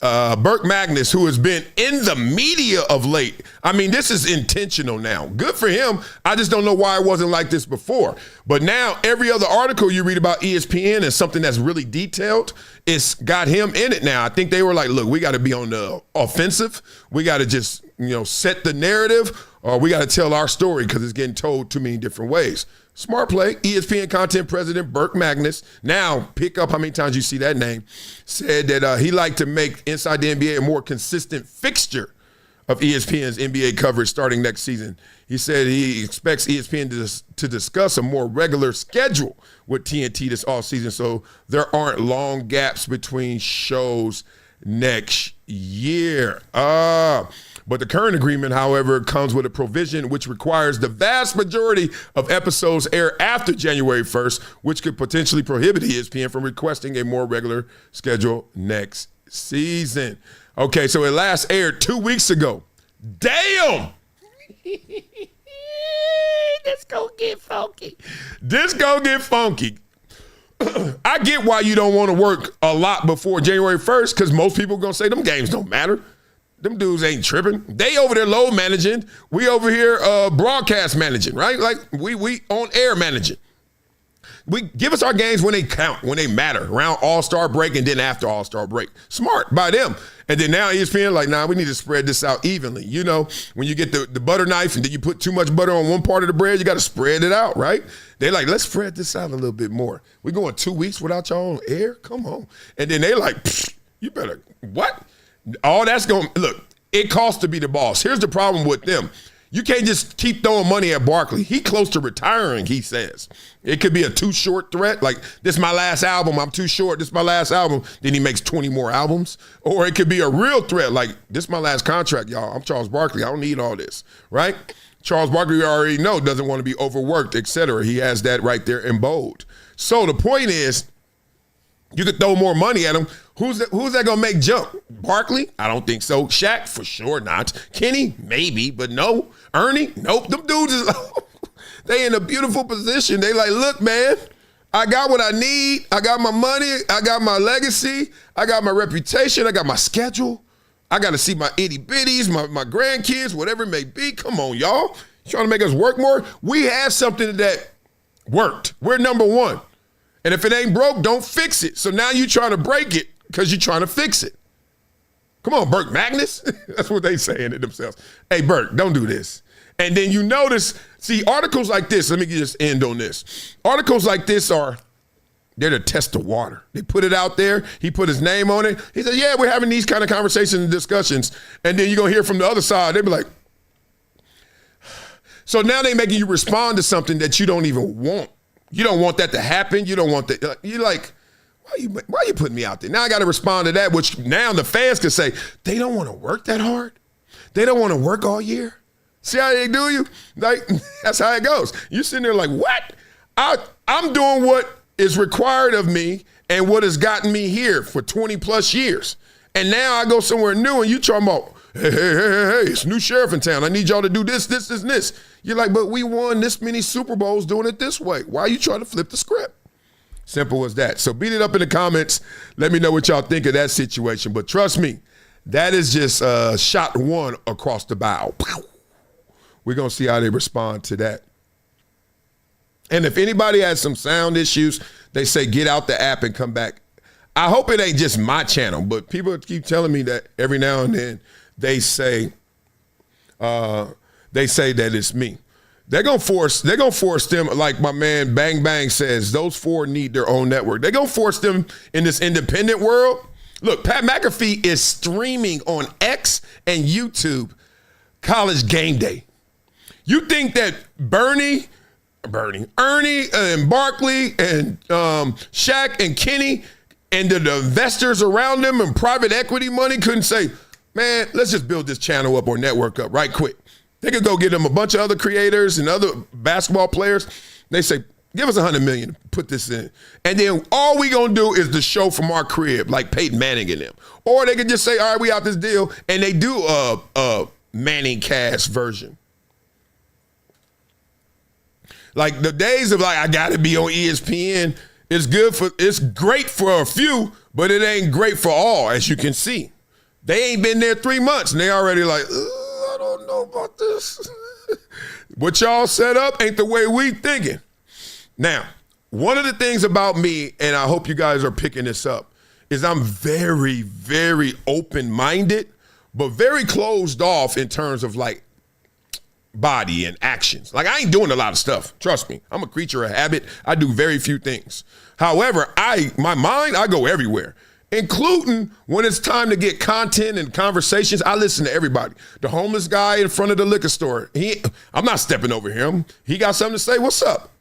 Burke Magnus, who has been in the media of late. I mean, this is intentional now. Good for him. I just don't know why it wasn't like this before. But now every other article you read about ESPN and something that's really detailed, it's got him in it now. I think they were like, look, we got to be on the offensive. We got to just, set the narrative, or we got to tell our story because it's getting told too many different ways. Smart play. ESPN content president Burke Magnus, now pick up how many times you see that name, said that he liked to make Inside the NBA a more consistent fixture of ESPN's NBA coverage starting next season. He said he expects ESPN to discuss a more regular schedule with TNT this offseason so there aren't long gaps between shows next year. But the current agreement, however, comes with a provision which requires the vast majority of episodes air after January 1st, which could potentially prohibit ESPN from requesting a more regular schedule next season. Okay, so it last aired 2 weeks ago. Damn! This gonna get funky. I get why you don't want to work a lot before January 1st because most people are going to say them games don't matter. Them dudes ain't tripping. They over there load managing. We over here broadcast managing, right? Like we on air managing. We give us our games when they count, when they matter, around All-Star break and then after All-Star break. Smart by them. And then now ESPN like, nah, we need to spread this out evenly. When you get the butter knife and then you put too much butter on one part of the bread, you got to spread it out, right? They like, let's spread this out a little bit more. We going 2 weeks without y'all on air? Come on. And then they like, you better, what? All that's going, look, it costs to be the boss. Here's the problem with them. You can't just keep throwing money at Barkley. He close to retiring, he says. It could be a too short threat, like this is my last album, I'm too short, this is my last album, then he makes 20 more albums. Or it could be a real threat, like this is my last contract, y'all. I'm Charles Barkley, I don't need all this, right? Charles Barkley, we already know, doesn't want to be overworked, etc. He has that right there in bold. So the point is, you could throw more money at him. Who's that going to make jump? Barkley? I don't think so. Shaq? For sure not. Kenny? Maybe, but no. Ernie? Nope. Them dudes is they in a beautiful position. They like, look, man, I got what I need. I got my money. I got my legacy. I got my reputation. I got my schedule. I got to see my itty bitties, my grandkids, whatever it may be. Come on, y'all. You trying to make us work more? We have something that worked. We're number one. And if it ain't broke, don't fix it. So now you trying to break it because you're trying to fix it. Come on, Burke Magnus. That's what they saying to themselves. Hey, Burke, don't do this. And then you notice, see, articles like this, let me just end on this. Articles like this they're to test the water. They put it out there. He put his name on it. He said, yeah, we're having these kind of conversations and discussions. And then you're going to hear from the other side. They be like, so now they making you respond to something that you don't even want. You don't want that to happen. You don't want that. You're like, why you putting me out there? Now I got to respond to that, which now the fans can say, they don't want to work that hard. They don't want to work all year. See how they do you? Like, that's how it goes. You're sitting there like, what? I'm doing what is required of me and what has gotten me here for 20 plus years. And now I go somewhere new and you talking about, hey, it's new sheriff in town. I need y'all to do this, and this. You're like, but we won this many Super Bowls doing it this way. Why are you trying to flip the script? Simple as that. So beat it up in the comments. Let me know what y'all think of that situation. But trust me, that is just shot one across the bow. We're going to see how they respond to that. And if anybody has some sound issues, they say get out the app and come back. I hope it ain't just my channel, but people keep telling me that every now and then they say that it's me. They're gonna force them, like my man Bang Bang says, those four need their own network. They're gonna force them in this independent world. Look, Pat McAfee is streaming on X and YouTube College Game Day. You think that Ernie and Barkley and Shaq and Kenny and the investors around them and private equity money couldn't say, man, let's just build this channel up or network up right quick. They could go get them a bunch of other creators and other basketball players. They say, Give us $100 million to put this in. And then all we gonna do is the show from our crib, like Peyton Manning and them. Or they can just say, all right, we out this deal, and they do a Manning cast version. Like the days of like, I gotta be on ESPN, it's great for a few, but it ain't great for all, as you can see. They ain't been there 3 months, and they already like, I don't know about this. What y'all set up ain't the way we thinking. Now, one of the things about me, and I hope you guys are picking this up, is I'm very, very open-minded, but very closed off in terms of like body and actions. Like I ain't doing a lot of stuff. Trust me. I'm a creature of habit. I do very few things. However, my mind, I go everywhere, including when it's time to get content and conversations. I listen to everybody. The homeless guy in front of the liquor store, I'm not stepping over him. He got something to say. What's up?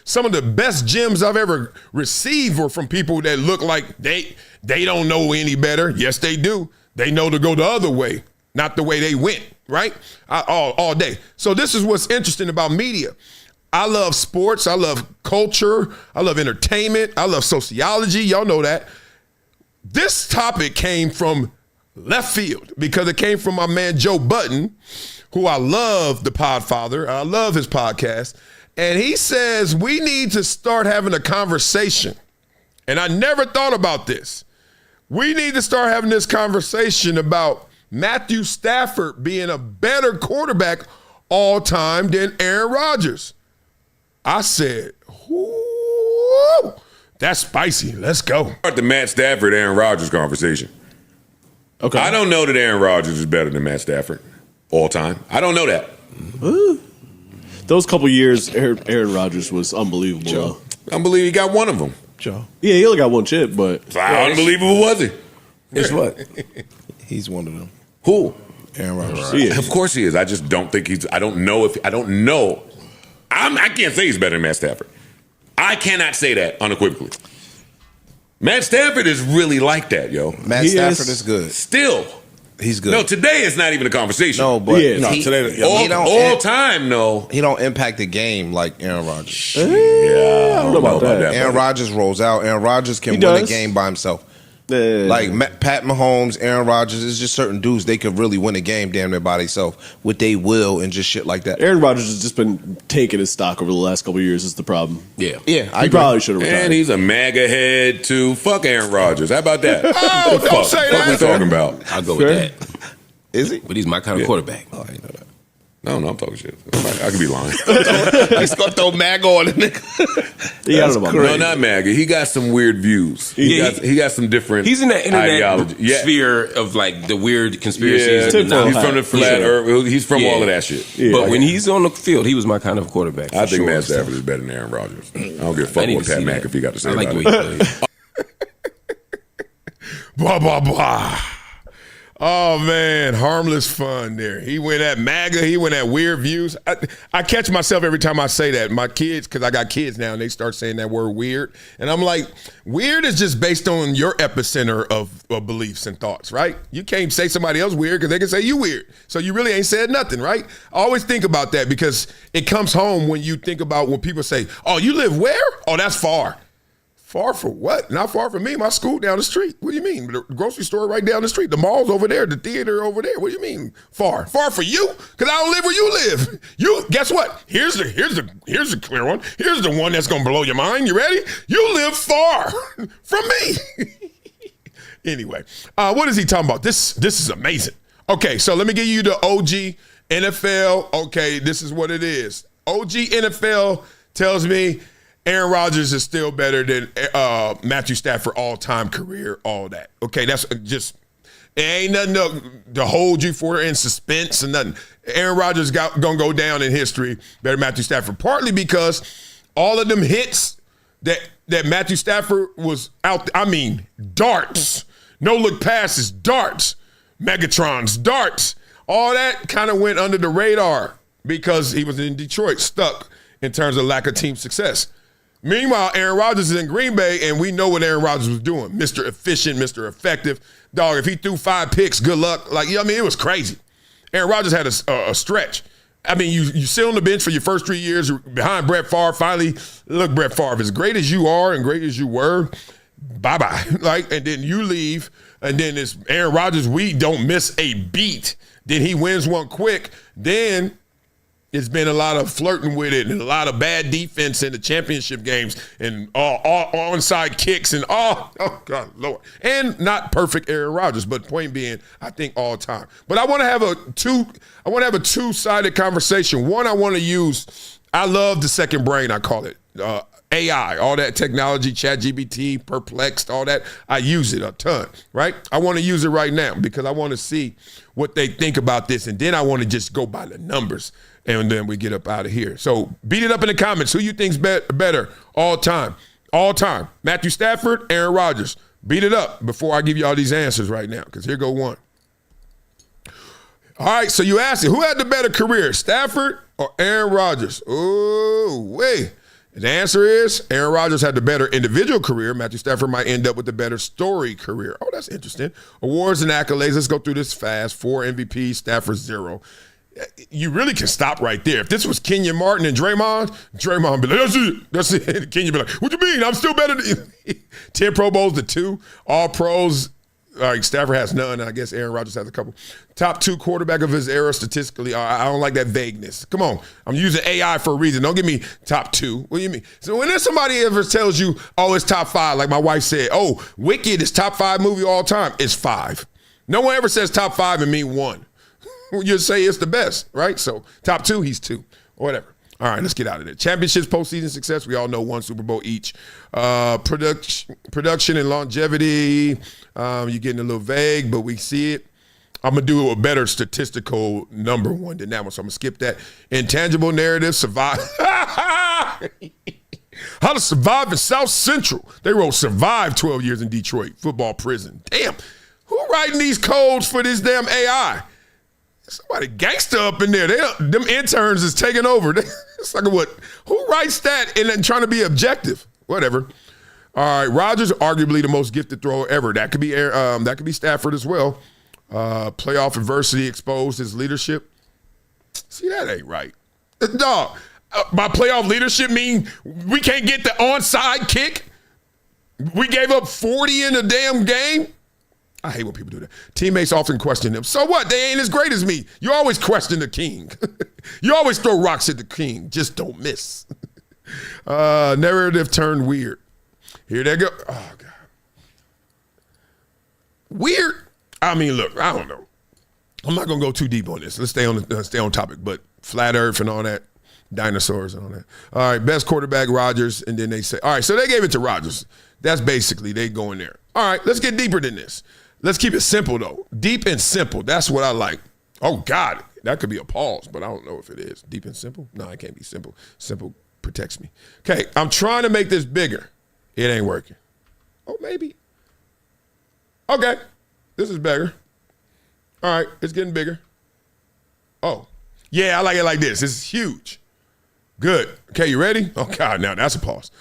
Some of the best gems I've ever received were from people that look like they don't know any better. Yes, they do. They know to go the other way, not the way they went, right? All day. So this is what's interesting about media. I love sports. I love culture. I love entertainment. I love sociology. Y'all know that. This topic came from left field because it came from my man Joe Budden, who I love, the Podfather. I love his podcast. And he says we need to start having a conversation. And I never thought about this. We need to start having this conversation about Matthew Stafford being a better quarterback all time than Aaron Rodgers. I said, whoo, that's spicy. Let's go. Start the Matt Stafford, Aaron Rodgers conversation. Okay. I don't know that Aaron Rodgers is better than Matt Stafford all time. I don't know that. Those couple years, Aaron Rodgers was unbelievable. Joe. Unbelievable. He got one of them. Joe. Yeah, he only got one chip, but how unbelievable was he? Guess what? He's one of them. Who? Aaron Rodgers. Yeah. Of course he is. I just don't think I don't know. I can't say he's better than Matt Stafford. I cannot say that unequivocally. Matt Stafford is really like that, yo. Matt Stafford is good. Still. He's good. No, today it's not even a conversation. No, but today, all time, no. He don't impact the game like Aaron Rodgers. Yeah, I don't know about that. Aaron Rodgers rolls out. Aaron Rodgers can win a game by himself. Like Pat Mahomes, Aaron Rodgers, it's just certain dudes, they could really win a game damn near by themselves with they will and just shit like that. Aaron Rodgers has just been taking his stock over the last couple of years is the problem. Yeah. He probably should have retired. And he's a MAGA head too. Fuck Aaron Rodgers. How about that? Oh, don't say that. What we talking about? I'll go with that. Is he? But he's my kind of quarterback. Oh, I know that. No, I'm talking shit. I could be lying. He's gonna throw MAGA on the nigga. No, not MAGA. He got some weird views. He got some different. He's in that internet sphere of like the weird conspiracies. Yeah. He's from the flat earth. He's from all of that shit. Yeah. But when he's on the field, he was my kind of quarterback. I think Matt Stafford is better than Aaron Rodgers. I don't give a fuck what Pat McAfee got to say about it. The way he plays. Blah, blah, blah. Oh, man, harmless fun there. He went at MAGA. He went at weird views. I catch myself every time I say that. My kids, because I got kids now, and they start saying that word weird. And I'm like, weird is just based on your epicenter of beliefs and thoughts, right? You can't say somebody else weird because they can say you weird. So you really ain't said nothing, right? I always think about that because it comes home when you think about when people say, oh, you live where? Oh, that's far. Far for what? Not far from me. My school down the street. What do you mean? The grocery store right down the street. The mall's over there. The theater over there. What do you mean far? Far for you? Because I don't live where you live. You guess what? Here's the clear one. Here's the one that's gonna blow your mind. You ready? You live far from me. Anyway, what is he talking about? This is amazing. Okay, so let me give you the OG NFL. Okay, this is what it is. OG NFL tells me Aaron Rodgers is still better than Matthew Stafford all-time career, all that. Okay, that's just, it ain't nothing to hold you for in suspense and nothing. Aaron Rodgers gonna go down in history better than Matthew Stafford, partly because all of them hits that Matthew Stafford was out, darts, no-look passes, darts, Megatrons, darts, all that kind of went under the radar because he was in Detroit, stuck in terms of lack of team success. Meanwhile, Aaron Rodgers is in Green Bay, and we know what Aaron Rodgers was doing. Mr. Efficient, Mr. Effective. Dog, if he threw 5 picks, good luck. Like, you know what I mean? It was crazy. Aaron Rodgers had a stretch. I mean, you sit on the bench for your first 3 years behind Brett Favre. Finally, look, Brett Favre, as great as you are and great as you were, bye-bye. And then you leave, and then it's Aaron Rodgers. We don't miss a beat. Then he wins one quick. Then it's been a lot of flirting with it and a lot of bad defense in the championship games and all onside kicks and oh God, Lord. And not perfect Aaron Rodgers, but point being, I think all time. But I want to have a two-sided conversation. One, I want to use, I love the second brain, I call it. AI, all that technology, ChatGPT, Perplexed, all that. I use it a ton, right? I want to use it right now because I want to see what they think about this. And then I want to just go by the numbers. And then we get up out of here. So beat it up in the comments. Who you think's better all time? All time. Matthew Stafford, Aaron Rodgers. Beat it up before I give you all these answers right now, because here go one. All right, so you asked it, who had the better career, Stafford or Aaron Rodgers? Oh, wait. The answer is Aaron Rodgers had the better individual career. Matthew Stafford might end up with the better story career. Oh, that's interesting. Awards and accolades. Let's go through this fast. 4 MVPs, Stafford 0. You really can stop right there. If this was Kenyon Martin and Draymond be like, that's it. That's it. Kenyon be like, what you mean? I'm still better than you. 10 Pro Bowls to 2. All pros. Stafford has none, and I guess Aaron Rodgers has a couple. Top 2 quarterback of his era statistically. I don't like that vagueness. Come on. I'm using AI for a reason. Don't give me top 2. What do you mean? So when there's somebody ever tells you, oh, it's top 5, like my wife said, oh, Wicked is top 5 movie all time, it's 5. No one ever says top 5 and mean 1. You say it's the best, right? So top 2, he's 2, or whatever. All right, let's get out of there. Championships, postseason success. We all know 1 Super Bowl each. Production and longevity. You're getting a little vague, but we see it. I'm going to do a better statistical number one than that one, so I'm going to skip that. Intangible narrative, survive. How to survive in South Central. They wrote survive 12 years in Detroit, football prison. Damn, who writing these codes for this damn AI? Somebody gangster up in there. Them interns is taking over. It's like what? Who writes that and then trying to be objective? Whatever. All right, Rodgers, arguably the most gifted thrower ever. That could be Stafford as well. Playoff adversity exposed his leadership. See, that ain't right. Dog, by playoff leadership mean we can't get the onside kick? We gave up 40 in a damn game? I hate when people do that. Teammates often question them. So what? They ain't as great as me. You always question the king. You always throw rocks at the king. Just don't miss. Narrative turned weird. Here they go. Oh, God. Weird? I mean, look, I don't know. I'm not going to go too deep on this. Let's stay on topic. But flat earth and all that, dinosaurs and all that. All right, best quarterback, Rodgers. And then they say, all right, so they gave it to Rodgers. That's basically they going there. All right, let's get deeper than this. Let's keep it simple, though. Deep and simple. That's what I like. Oh, God. That could be a pause, but I don't know if it is. Deep and simple? No, it can't be simple. Simple protects me. Okay, I'm trying to make this bigger. It ain't working. Oh, maybe. Okay, this is bigger. All right, it's getting bigger. Oh, yeah, I like it like this. It's huge. Good. Okay, you ready? Oh, God, now that's a pause.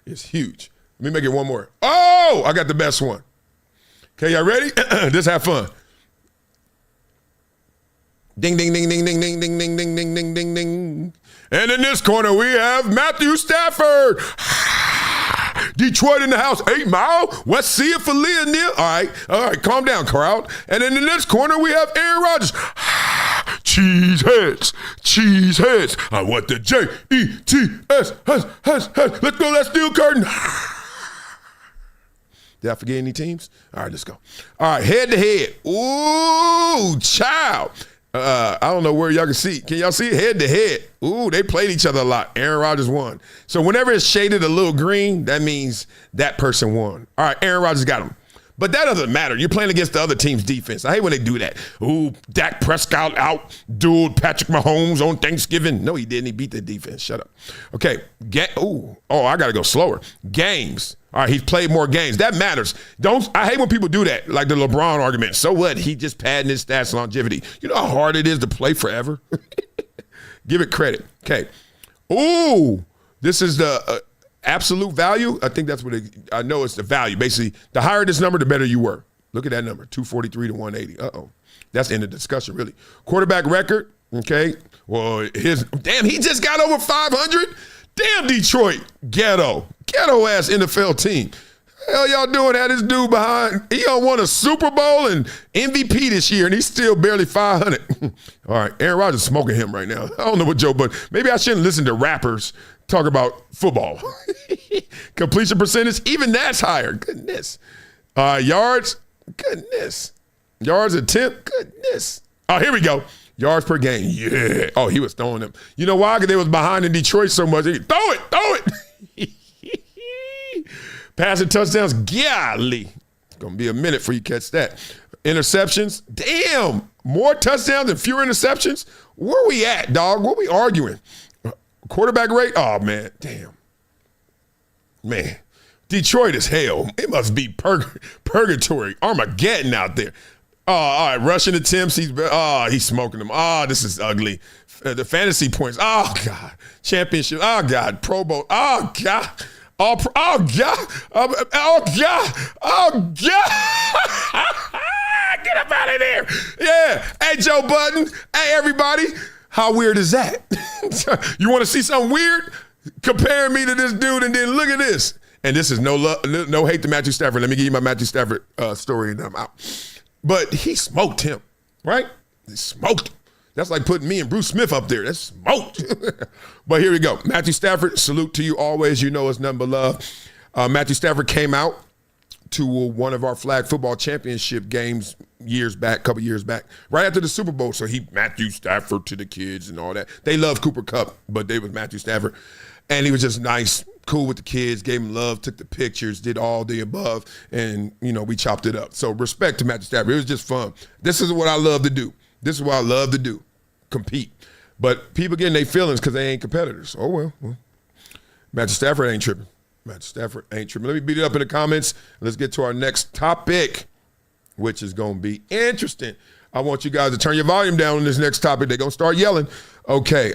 It's huge. Let me make it one more. Oh, I got the best one. Okay, y'all ready? Just have fun. Ding, ding, ding, ding, ding, ding, ding, ding, ding, ding, ding, ding, ding. And in this corner, we have Matthew Stafford. Detroit in the house, 8 Mile. Let's see it for Leah. All right, calm down, crowd. And then in this corner, we have Aaron Rodgers. Cheese heads. I want the Jets. Let's go, that steel curtain. Did I forget any teams? All right, let's go. All right, head to head. Ooh, child. I don't know where y'all can see. Can y'all see it? Head to head. Ooh, they played each other a lot. Aaron Rodgers won. So whenever it's shaded a little green, that means that person won. All right, Aaron Rodgers got him. But that doesn't matter. You're playing against the other team's defense. I hate when they do that. Ooh, Dak Prescott out-dueled Patrick Mahomes on Thanksgiving. No, he didn't. He beat the defense. Shut up. Okay. I got to go slower. Games. All right, he's played more games. That matters. I hate when people do that, like the LeBron argument. So what? He just padding his stats longevity. You know how hard it is to play forever? Give it credit. Okay. Ooh, this is the absolute value. I think that's what I know it's the value. Basically, the higher this number, the better you were. Look at that number, 243 to 180. Uh-oh. That's the end of the discussion, really. Quarterback record, Okay? Well, he just got over 500? Damn, Detroit. Ghetto-ass NFL team. Hell y'all doing? Had this dude behind. He done won a Super Bowl and MVP this year, and he's still barely 500. All right, Aaron Rodgers smoking him right now. I don't know what Joe, but maybe I shouldn't listen to rappers talk about football. Completion percentage, even that's higher. Goodness. Yards, goodness. Yards attempt, goodness. Oh, here we go. Yards per game, yeah. Oh, he was throwing them. You know why? Because they was behind in Detroit so much. Throw it. Passing touchdowns, golly. It's going to be a minute before you catch that. Interceptions, damn. More touchdowns and fewer interceptions? Where we at, dog? What we arguing? Quarterback rate? Oh, man, damn. Man, Detroit is hell. It must be purgatory, Armageddon out there. Oh, all right, rushing attempts. He's smoking them. Oh, this is ugly. The fantasy points. Oh, God. Championship. Oh, God. Pro Bowl. Oh, God. Oh, God. Oh, God. Oh, God. Get up out of there. Yeah. Hey, Joe Budden. Hey, everybody. How weird is that? You want to see something weird? Compare me to this dude and then look at this. And this is no hate to Matthew Stafford. Let me give you my Matthew Stafford story and I'm out. But he smoked him, right? He smoked him. That's like putting me and Bruce Smith up there. That's smoked. But here we go. Matthew Stafford, salute to you always. You know it's nothing but love. Matthew Stafford came out to one of our flag football championship games couple years back, right after the Super Bowl. So Matthew Stafford to the kids and all that. They love Cooper Kupp, but they was Matthew Stafford. And he was just nice, cool with the kids, gave them love, took the pictures, did all the above, and, we chopped it up. So respect to Matthew Stafford. It was just fun. This is what I love to do. This is what I love to do, compete. But people getting their feelings because they ain't competitors. Oh, well. Matthew Stafford ain't tripping. Matthew Stafford ain't tripping. Let me beat it up in the comments. Let's get to our next topic, which is going to be interesting. I want you guys to turn your volume down on this next topic. They're going to start yelling. Okay.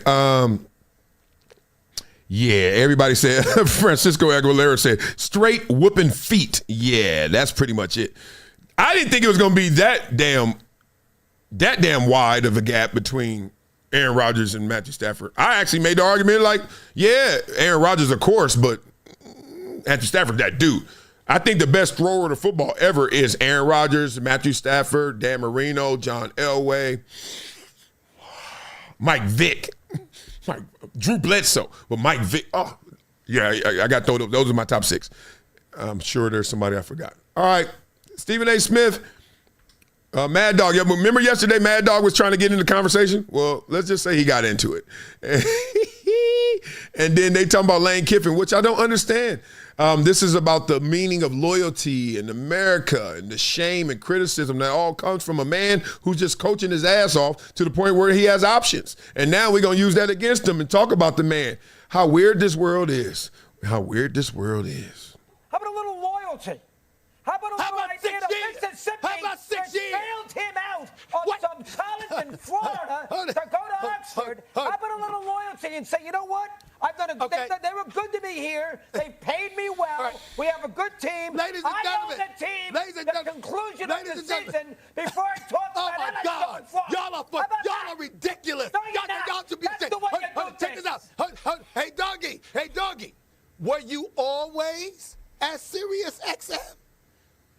Yeah, everybody said, Francisco Aguilera said, straight whooping feet. Yeah, that's pretty much it. I didn't think it was going to be that damn wide of a gap between Aaron Rodgers and Matthew Stafford. I actually made the argument like, yeah, Aaron Rodgers, of course, but Matthew Stafford, that dude. I think the best thrower of football ever is Aaron Rodgers, Matthew Stafford, Dan Marino, John Elway, Mike Vick. Drew Bledsoe, but Mike Vick. Oh, yeah, I got those. Those are my top 6. I'm sure there's somebody I forgot. All right, Stephen A. Smith, Mad Dog. Yeah, remember yesterday Mad Dog was trying to get into the conversation? Well, let's just say he got into it. And then they talking about Lane Kiffin, which I don't understand. This is about the meaning of loyalty in America and the shame and criticism that all comes from a man who's just coaching his ass off to the point where he has options. And now we're going to use that against him and talk about the man. How weird this world is. How weird this world is. How about a little loyalty? How about a little idea to Mississippi? How about 6 years? Bailed him out of some college in Florida to go to Oxford. How about a little loyalty and say, you know what? I've done they were good to me here. They paid me well. Right. We have a good team. Ladies and gentlemen. I own the team. The conclusion of the season before I talk about my God. Y'all are ridiculous. No, y'all should be That's the way you do check this out. Hey, doggy. Were you always at Sirius XM?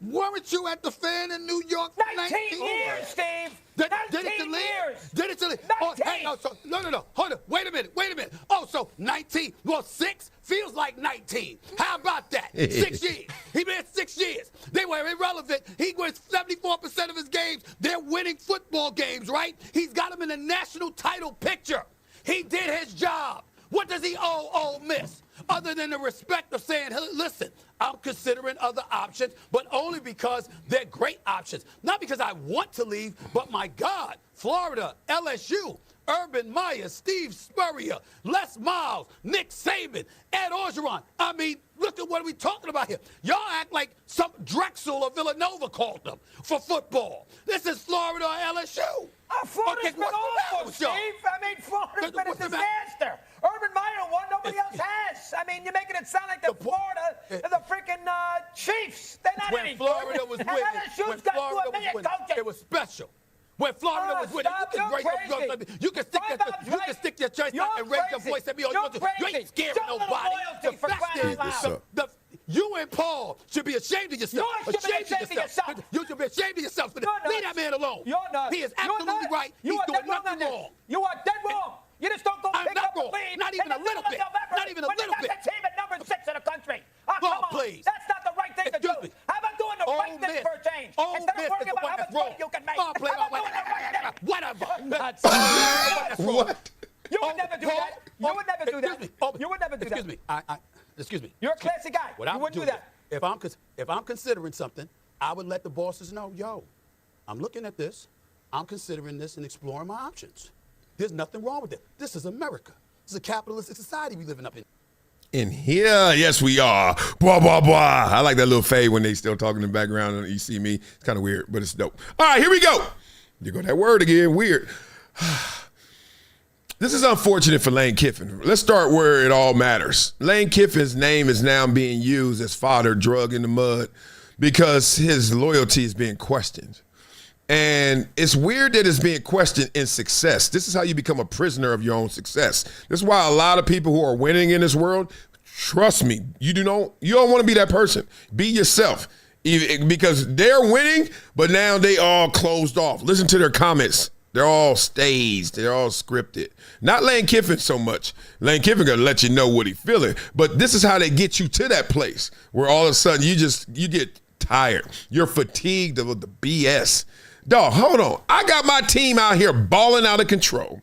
Weren't you at the Fan in New York? 19 years, Steve. 19 years. Did it to leave? Oh, hey, no. Hold on. Wait a minute. Oh, so 19. Well, 6 feels like 19. How about that? 6 years. He been 6 years. They were irrelevant. He wins 74% of his games. They're winning football games, right? He's got them in the national title picture. He did his job. What does he owe Ole Miss? Other than the respect of saying, hey, listen, I'm considering other options, but only because they're great options. Not because I want to leave, but my God, Florida, LSU, Urban Meyer, Steve Spurrier, Les Miles, Nick Saban, Ed Orgeron. I mean, look at what we're talking about here. Y'all act like some Drexel or Villanova called them for football. This is Florida or LSU. Florida's been awful, Steve. I mean, Florida's been a disaster. Urban Meyer won, nobody else has. I mean, you're making it sound like the Florida and the freaking Chiefs. They're not any Florida was winning. LSU's got to admit it, coach. It was special. When Florida was with it, you can stick your chest out and raise your voice at me all you want to. You ain't scared of nobody. The fact is, you and Paul should be ashamed of yourself. Ashamed of yourself. You should be ashamed of yourself. Leave that man alone. You're nuts. He is absolutely right. He's doing nothing wrong. You are dead wrong. You just don't go pick up the lead. Not even a little bit. Not even a little bit. When you got the team at number 6 in the country. Come on, please. That's not the right thing to do. How about doing the right thing for a change? Instead of worrying about how much money you can make. How about doing the right thing? Whatever. What? You would never do that. You would never do that. You would never do that. Excuse me. You're a classy guy. You wouldn't do that. If I'm considering something, I would let the bosses know, yo, I'm looking at this. I'm considering this and exploring my options. There's nothing wrong with it. This is America. This is a capitalistic society we living up in. In here, yes, we are. Blah, blah, blah. I like that little fade when they still talking in the background and you see me. It's kind of weird, but it's dope. All right, here we go. You go that word again, weird. This is unfortunate for Lane Kiffin. Let's start where it all matters. Lane Kiffin's name is now being used as fodder, drug in the mud, because his loyalty is being questioned. And it's weird that it's being questioned in success. This is how you become a prisoner of your own success. This is why a lot of people who are winning in this world, trust me, you don't want to be that person. Be yourself. Because they're winning, but now they all closed off. Listen to their comments. They're all staged. They're all scripted. Not Lane Kiffin so much. Lane Kiffin gonna let you know what he's feeling. But this is how they get you to that place where all of a sudden you get tired. You're fatigued of the BS. Dog, hold on. I got my team out here balling out of control.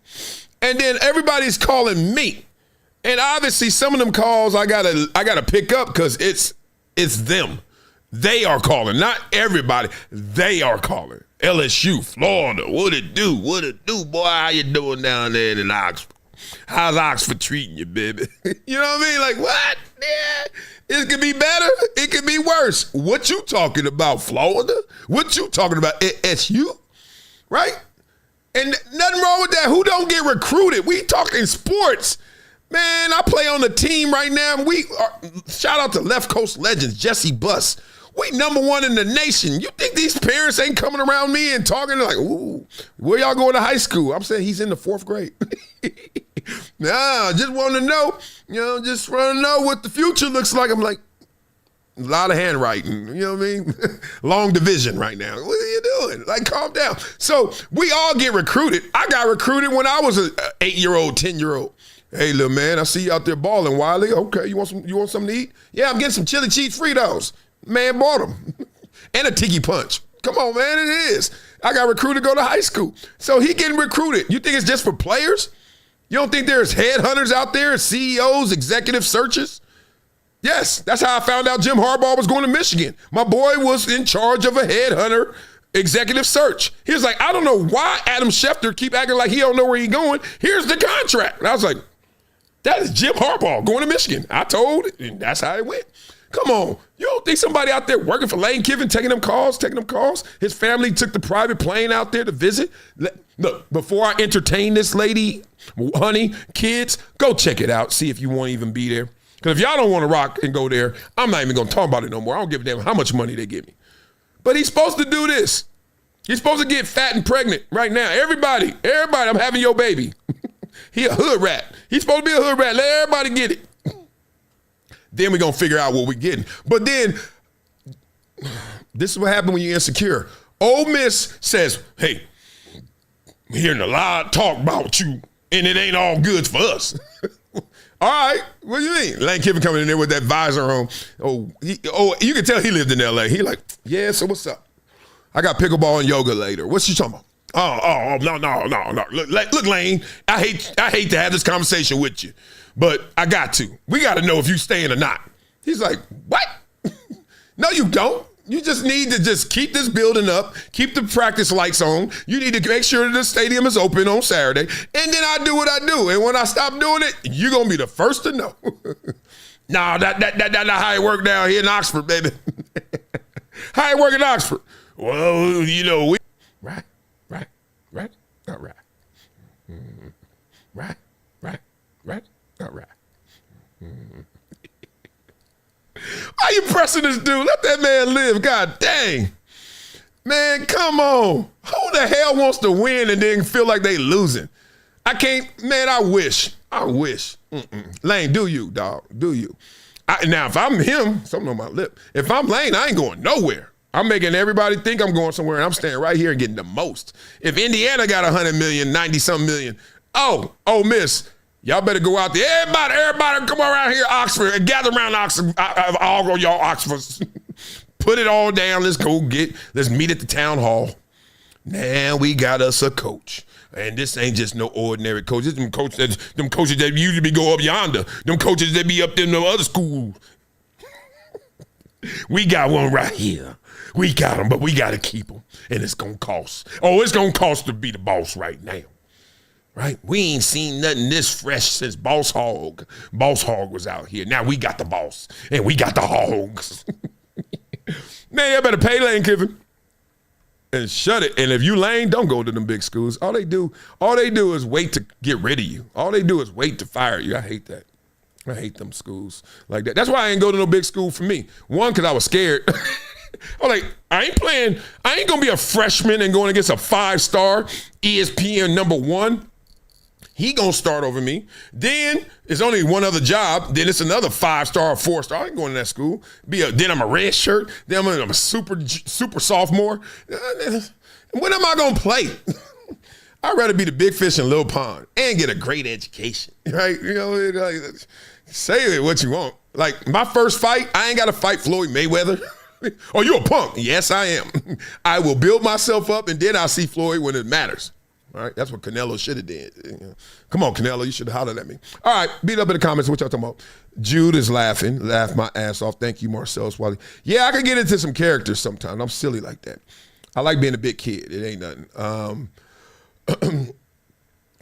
And then everybody's calling me. And obviously some of them calls I gotta pick up because it's them. They are calling, not everybody. They are calling. LSU, Florida, what it do? What it do, boy? How you doing down there in Oxford? How's Oxford treating you, baby? You know what I mean? Like, what? Yeah, it could be better. It could be worse. What you talking about, Florida? What you talking about, SU? Right? And nothing wrong with that. Who don't get recruited? We talking sports. Man, I play on the team right now. Shout out to Left Coast legends, Jesse Buss. We number one in the nation. You think these parents ain't coming around me and talking like, ooh, where y'all going to high school? I'm saying he's in the 4th grade. Nah, just want to know, just want to know what the future looks like. I'm like, a lot of handwriting, you know what I mean? Long division right now. What are you doing? Like, calm down. So we all get recruited. I got recruited when I was an 8-year-old, 10-year-old. Hey, little man, I see you out there balling, Wiley. Okay, you want something to eat? Yeah, I'm getting some chili cheese Fritos. Man bought them. And a tiki punch. Come on, man, it is. I got recruited to go to high school. So he getting recruited. You think it's just for players? You don't think there's headhunters out there, CEOs, executive searches? Yes, that's how I found out Jim Harbaugh was going to Michigan. My boy was in charge of a headhunter executive search. He was like, I don't know why Adam Schefter keep acting like he don't know where he's going. Here's the contract. And I was like, that is Jim Harbaugh going to Michigan. I told it, and that's how it went. Come on. You don't think somebody out there working for Lane Kiffin taking them calls? His family took the private plane out there to visit. Look, before I entertain this lady, honey, kids, go check it out. See if you won't even be there. Because if y'all don't want to rock and go there, I'm not even going to talk about it no more. I don't give a damn how much money they give me. But he's supposed to do this. He's supposed to get fat and pregnant right now. Everybody, I'm having your baby. He a hood rat. He's supposed to be a hood rat. Let everybody get it. Then we're going to figure out what we're getting. But then, this is what happened when you're insecure. Ole Miss says, hey, I'm hearing a lot of talk about you, and it ain't all good for us. All right, what do you mean? Lane Kiffin coming in there with that visor on. You can tell he lived in L.A. He like, yeah, so what's up? I got pickleball and yoga later. What's you talking about? Oh, no. Look, Lane, I hate to have this conversation with you, but I got to. We got to know if you staying or not. He's like, what? No, you don't. You just need to just keep this building up, keep the practice lights on. You need to make sure that the stadium is open on Saturday, and then I do what I do. And when I stop doing it, you're going to be the first to know. No, that's not how it work down here in Oxford, baby. How it work in Oxford? Well, we... Right. All right. Mm-hmm. Right. All right. Mm-hmm. Why you pressing this dude? Let that man live. God dang. Man, come on. Who the hell wants to win and then feel like they losing? I can't, man, I wish. Lane, do you, dog. Do you. Now, if I'm him, something on my lip. If I'm Lane, I ain't going nowhere. I'm making everybody think I'm going somewhere, and I'm staying right here and getting the most. If Indiana got 100 million, 90-something million, Ole Miss, y'all better go out there. Everybody come around here, Oxford, and gather around Oxford. All of y'all Oxfords. Put it all down. Let's meet at the town hall. Now we got us a coach. And this ain't just no ordinary coach. This them coaches that usually go up yonder. Them coaches that be up there in the other schools. We got one right here. We got him, but we got to keep him. And it's going to cost. It's going to cost to be the boss right now. Right? We ain't seen nothing this fresh since Boss Hog. Boss Hog was out here. Now we got the boss. And we got the hogs. Man, you better pay Lane Kiffin. And shut it. And if you Lane, don't go to them big schools. All they do is wait to get rid of you. All they do is wait to fire you. I hate that. I hate them schools like that. That's why I ain't go to no big school for me. One, because I was scared. I was like, I ain't going to be a freshman and going against a 5-star ESPN #1. He going to start over me. Then it's only one other job. Then it's another 5-star or 4-star. I ain't going to that school. Then I'm a red shirt. Then I'm a super sophomore. When am I going to play? I'd rather be the big fish in Little Pond and get a great education. Right? You know, like, say what you want. Like my first fight, I ain't got to fight Floyd Mayweather. Oh, you a punk? Yes, I am. I will build myself up and then I'll see Floyd when it matters. All right, that's what Canelo should have did. Come on, Canelo, you should have hollered at me. All right, beat up in the comments. What y'all talking about? Jude is laughing. Laugh my ass off. Thank you, Marcellus, Wiley. Yeah, I can get into some characters sometimes. I'm silly like that. I like being a big kid. It ain't nothing.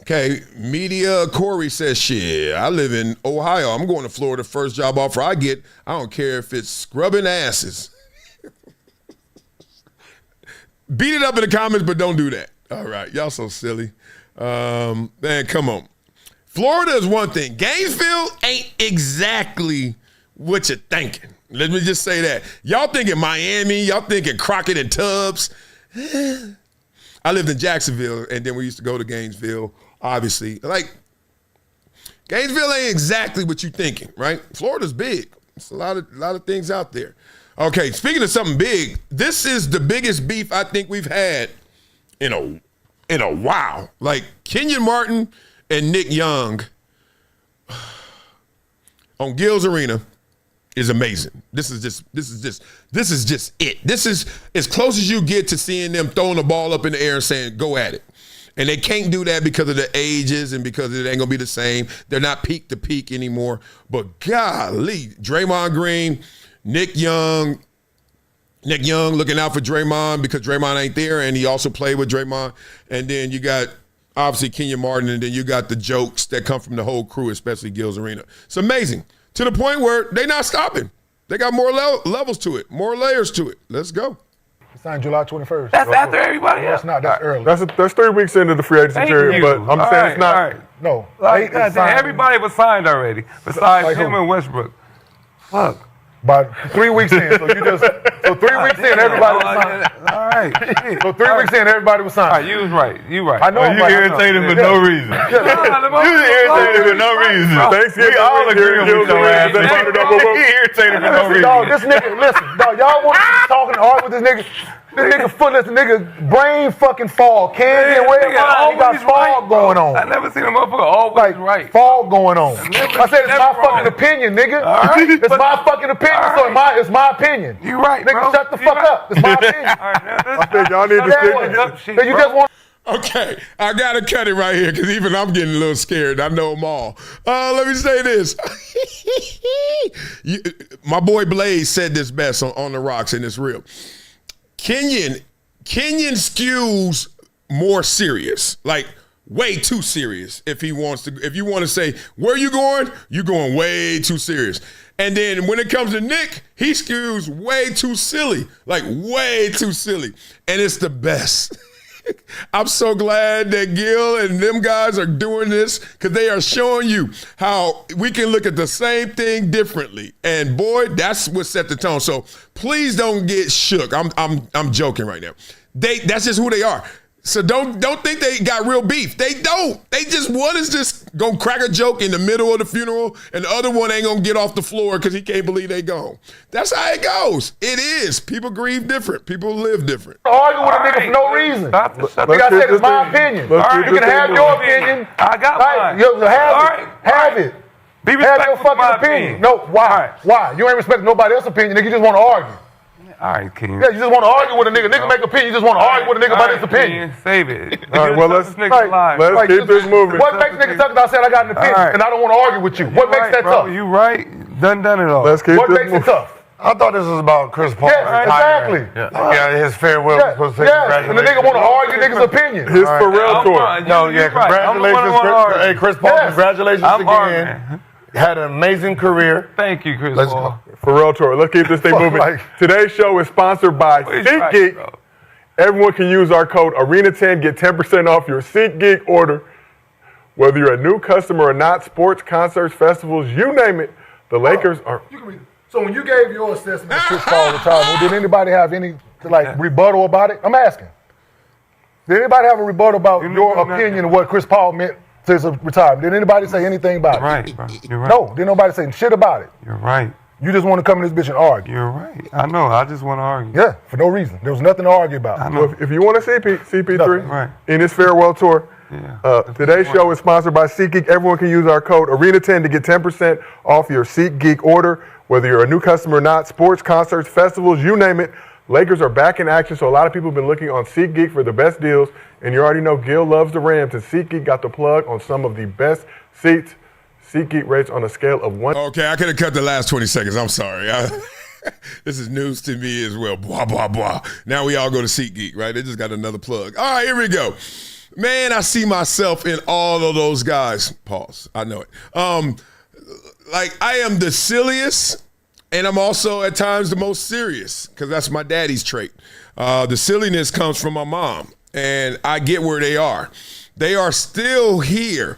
Okay, Media Corey says, shit, I live in Ohio. I'm going to Florida. First job offer I get, I don't care if it's scrubbing asses. Beat it up in the comments, but don't do that. All right, y'all so silly. Man, come on. Florida is one thing. Gainesville ain't exactly what you're thinking. Let me just say that. Y'all thinking Miami, y'all thinking Crockett and Tubbs. I lived in Jacksonville, and then we used to go to Gainesville, obviously. Like, Gainesville ain't exactly what you're thinking, right? Florida's big. There's a lot of things out there. Okay, speaking of something big, this is the biggest beef I think we've had in a while. Like Kenyon Martin and Nick Young on Gills Arena is amazing. This is just it. This is as close as you get to seeing them throwing the ball up in the air and saying, go at it. And they can't do that because of the ages and because it ain't gonna be the same. They're not peak to peak anymore. But golly, Draymond Green, Nick Young looking out for Draymond because Draymond ain't there, and he also played with Draymond. And then you got, obviously, Kenyon Martin, and then you got the jokes that come from the whole crew, especially Gills Arena. It's amazing, to the point where they're not stopping. They got more levels to it, more layers to it. Let's go. Signed July 21st. That's after everybody else. That's not. That's early. That's 3 weeks into the free agency period, but I'm saying it's not. No. Like, everybody was signed already, besides him and Westbrook. Fuck. But 3 weeks in, so 3 weeks in, everybody was signed. All right. So 3 weeks in, everybody was signed. All right, you was right. You right. I know. You irritated for no reason. You irritated for no reason. Thanksgiving. We all agree with your ass. Irritated for no reason. Dog, this nigga, listen, dog, y'all want to keep talking hard with this nigga. This nigga footless, nigga brain fucking fog. Can't get away from it. He got fog going on. I never seen a motherfucker always right. Fog going on. I said it's my fucking opinion, nigga. It's my fucking opinion, so it's my opinion. You right, nigga. Shut the fuck up. It's my opinion. I think y'all need to stick together. You just want. Okay, I gotta cut it right here because even I'm getting a little scared. I know them all. Let me say this. My boy Blaze said this best on the rocks, and it's real. Kenyon skews more serious, like way too serious. If you want to say where you going, you're going way too serious. And then when it comes to Nick, he skews way too silly, like way too silly, and it's the best. I'm so glad that Gil and them guys are doing this because they are showing you how we can look at the same thing differently. And boy, that's what set the tone. So please don't get shook. I'm joking right now. That's just who they are. So don't think they got real beef. They don't. They just, one is just gonna crack a joke in the middle of the funeral, and the other one ain't gonna get off the floor because he can't believe they gone. That's how it goes. It is. People grieve different. People live different. Argue with a nigga for no reason. Like I said, it's my opinion. You can have your opinion. I got mine. Have it. Be Have your respectful to fucking my opinion. No, why? Why? You ain't respecting nobody else's opinion, nigga. You just want to argue. All right, King. Yeah, you just want to argue with a nigga. Nigga make opinion. You just want to argue with a nigga about his opinion. Save it. All right, well, let's keep this moving. What makes niggas talk about saying I got an opinion and I don't want to argue with you? What makes that tough? You right. Done it all. What makes it tough? I thought this was about Chris Paul. Yes, exactly. Yeah, his farewell was supposed to say and the nigga want to argue niggas' opinion. His farewell tour. Congratulations. Hey, Chris Paul, congratulations again. Had an amazing career. Thank you, Chris Paul. Farewell tour. Let's keep this thing moving. Today's show is sponsored by SeatGeek. Everyone can use our code ARENA10, get 10% off your SeatGeek order. Whether you're a new customer or not, sports, concerts, festivals, you name it, the Lakers are... So when you gave your assessment of Chris Paul retirement, did anybody have any rebuttal about it? I'm asking. Did anybody have a rebuttal about your opinion of what Chris Paul meant to his retirement? Did anybody say anything about it? Right, bro. You're right. No, did nobody say shit about it? You're right. You just want to come in this bitch and argue. You're right. I know. I just want to argue. Yeah, for no reason. There was nothing to argue about. I know. Well, if you want to see CP3 right. in his farewell tour, today's show is sponsored by SeatGeek. Everyone can use our code ARENA10 to get 10% off your SeatGeek order. Whether you're a new customer or not, sports, concerts, festivals, you name it, Lakers are back in action. So a lot of people have been looking on SeatGeek for the best deals. And you already know Gil loves the Rams, and SeatGeek got the plug on some of the best seats. SeatGeek rates on a scale of 1. Okay, I could have cut the last 20 seconds. I'm sorry. This is news to me as well. Blah, blah, blah. Now we all go to SeatGeek, right? They just got another plug. All right, here we go. Man, I see myself in all of those guys. Pause. I know it. I am the silliest, and I'm also at times the most serious, because that's my daddy's trait. The silliness comes from my mom, and I get where they are. They are still here.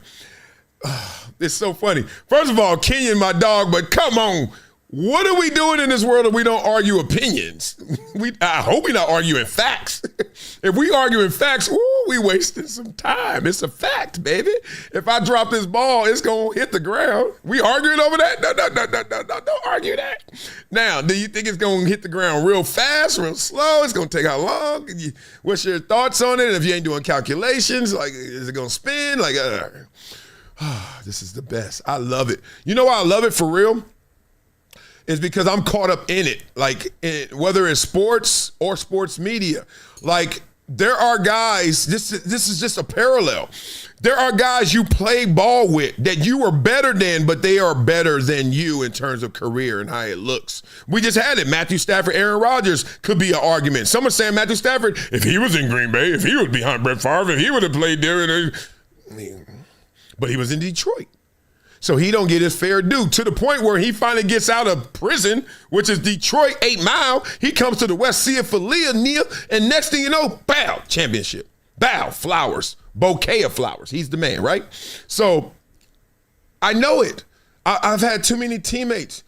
It's so funny. First of all, Kenyon, my dog, but come on. What are we doing in this world if we don't argue opinions? I hope we're not arguing facts. If we arguing facts, we wasting some time. It's a fact, baby. If I drop this ball, it's going to hit the ground. We arguing over that? No, don't argue that. Now, do you think it's going to hit the ground real fast, real slow? It's going to take how long? What's your thoughts on it? If you ain't doing calculations, is it going to spin? This is the best. I love it. You know why I love it for real? Is because I'm caught up in it, whether it's sports or sports media. There are guys, this is just a parallel. There are guys you play ball with that you are better than, but they are better than you in terms of career and how it looks. We just had it. Matthew Stafford, Aaron Rodgers could be an argument. Someone's saying Matthew Stafford, if he was in Green Bay, if he was behind Brett Favre, if he would have played there, but he was in Detroit. So he don't get his fair due, to the point where he finally gets out of prison, which is Detroit, 8 Mile. He comes to the West, see it for Neal, and next thing you know, bow, championship. Bow, flowers, bouquet of flowers. He's the man, right? So I know it. I've had too many teammates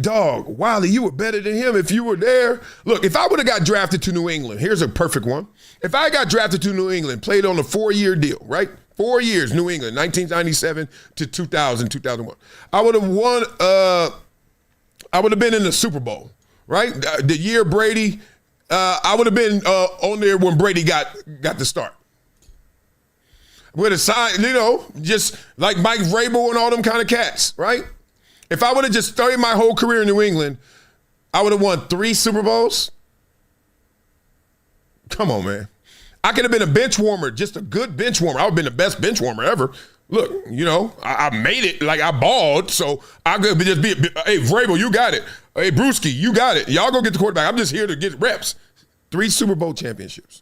dog, Wiley, you were better than him if you were there. Look, if I would have got drafted to New England, here's a perfect one. If I got drafted to New England, played on a 4-year deal, right? 4 years, New England, 1997 to 2000, 2001. I would have won, I would have been in the Super Bowl, right? The year Brady, I would have been on there when Brady got the start. With a sign, just like Mike Vrabel and all them kind of cats, right? If I would have just started my whole career in New England, I would have won 3 Super Bowls. Come on, man. I could have been a bench warmer, just a good bench warmer. I would have been the best bench warmer ever. Look, I made it I balled, so I could just be, hey, Vrabel, you got it. Hey, Brewski, you got it. Y'all go get the quarterback. I'm just here to get reps. 3 Super Bowl championships.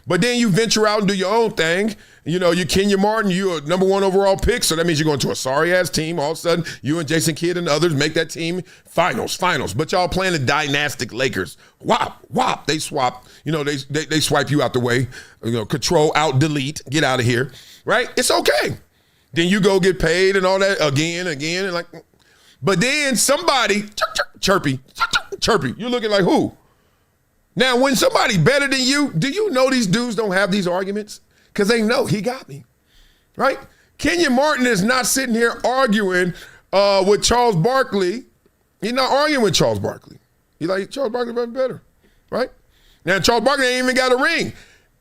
But then you venture out and do your own thing. You know, you're Kenyon Martin, you're a #1 overall pick, so that means you're going to a sorry-ass team. All of a sudden, you and Jason Kidd and others make that team finals. But y'all playing the dynastic Lakers. Whop. They swap. You know, they swipe you out the way. You know, control, out, delete, get out of here. Right? It's okay. Then you go get paid and all that again, and like. But then somebody, chirpy. You're looking like who? Now, when somebody better than you, do you know these dudes don't have these arguments? Because they know he got me, right? Kenyon Martin is not sitting here arguing with Charles Barkley. He's not arguing with Charles Barkley. He's like, Charles Barkley better, right? Now, Charles Barkley ain't even got a ring,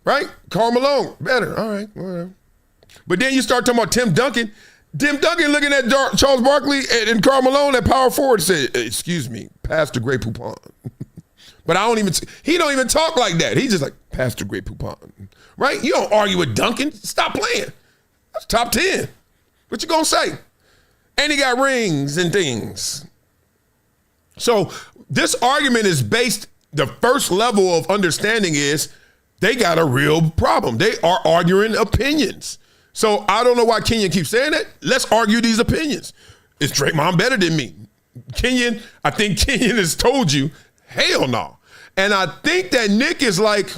right? Karl Malone, better. All right, whatever. But then you start talking about Tim Duncan. Tim Duncan looking at Charles Barkley and Karl Malone at power forward said, excuse me, Pastor Grey Poupon. But he don't even talk like that. He's just like, Pastor Grey Poupon, right? You don't argue with Duncan. Stop playing. That's top 10. What you gonna say? And he got rings and things. So this argument is based, the first level of understanding is they got a real problem. They are arguing opinions. So I don't know why Kenyon keeps saying that. Let's argue these opinions. Is Draymond better than me? I think Kenyon has told you, hell no. And I think that Nick is like,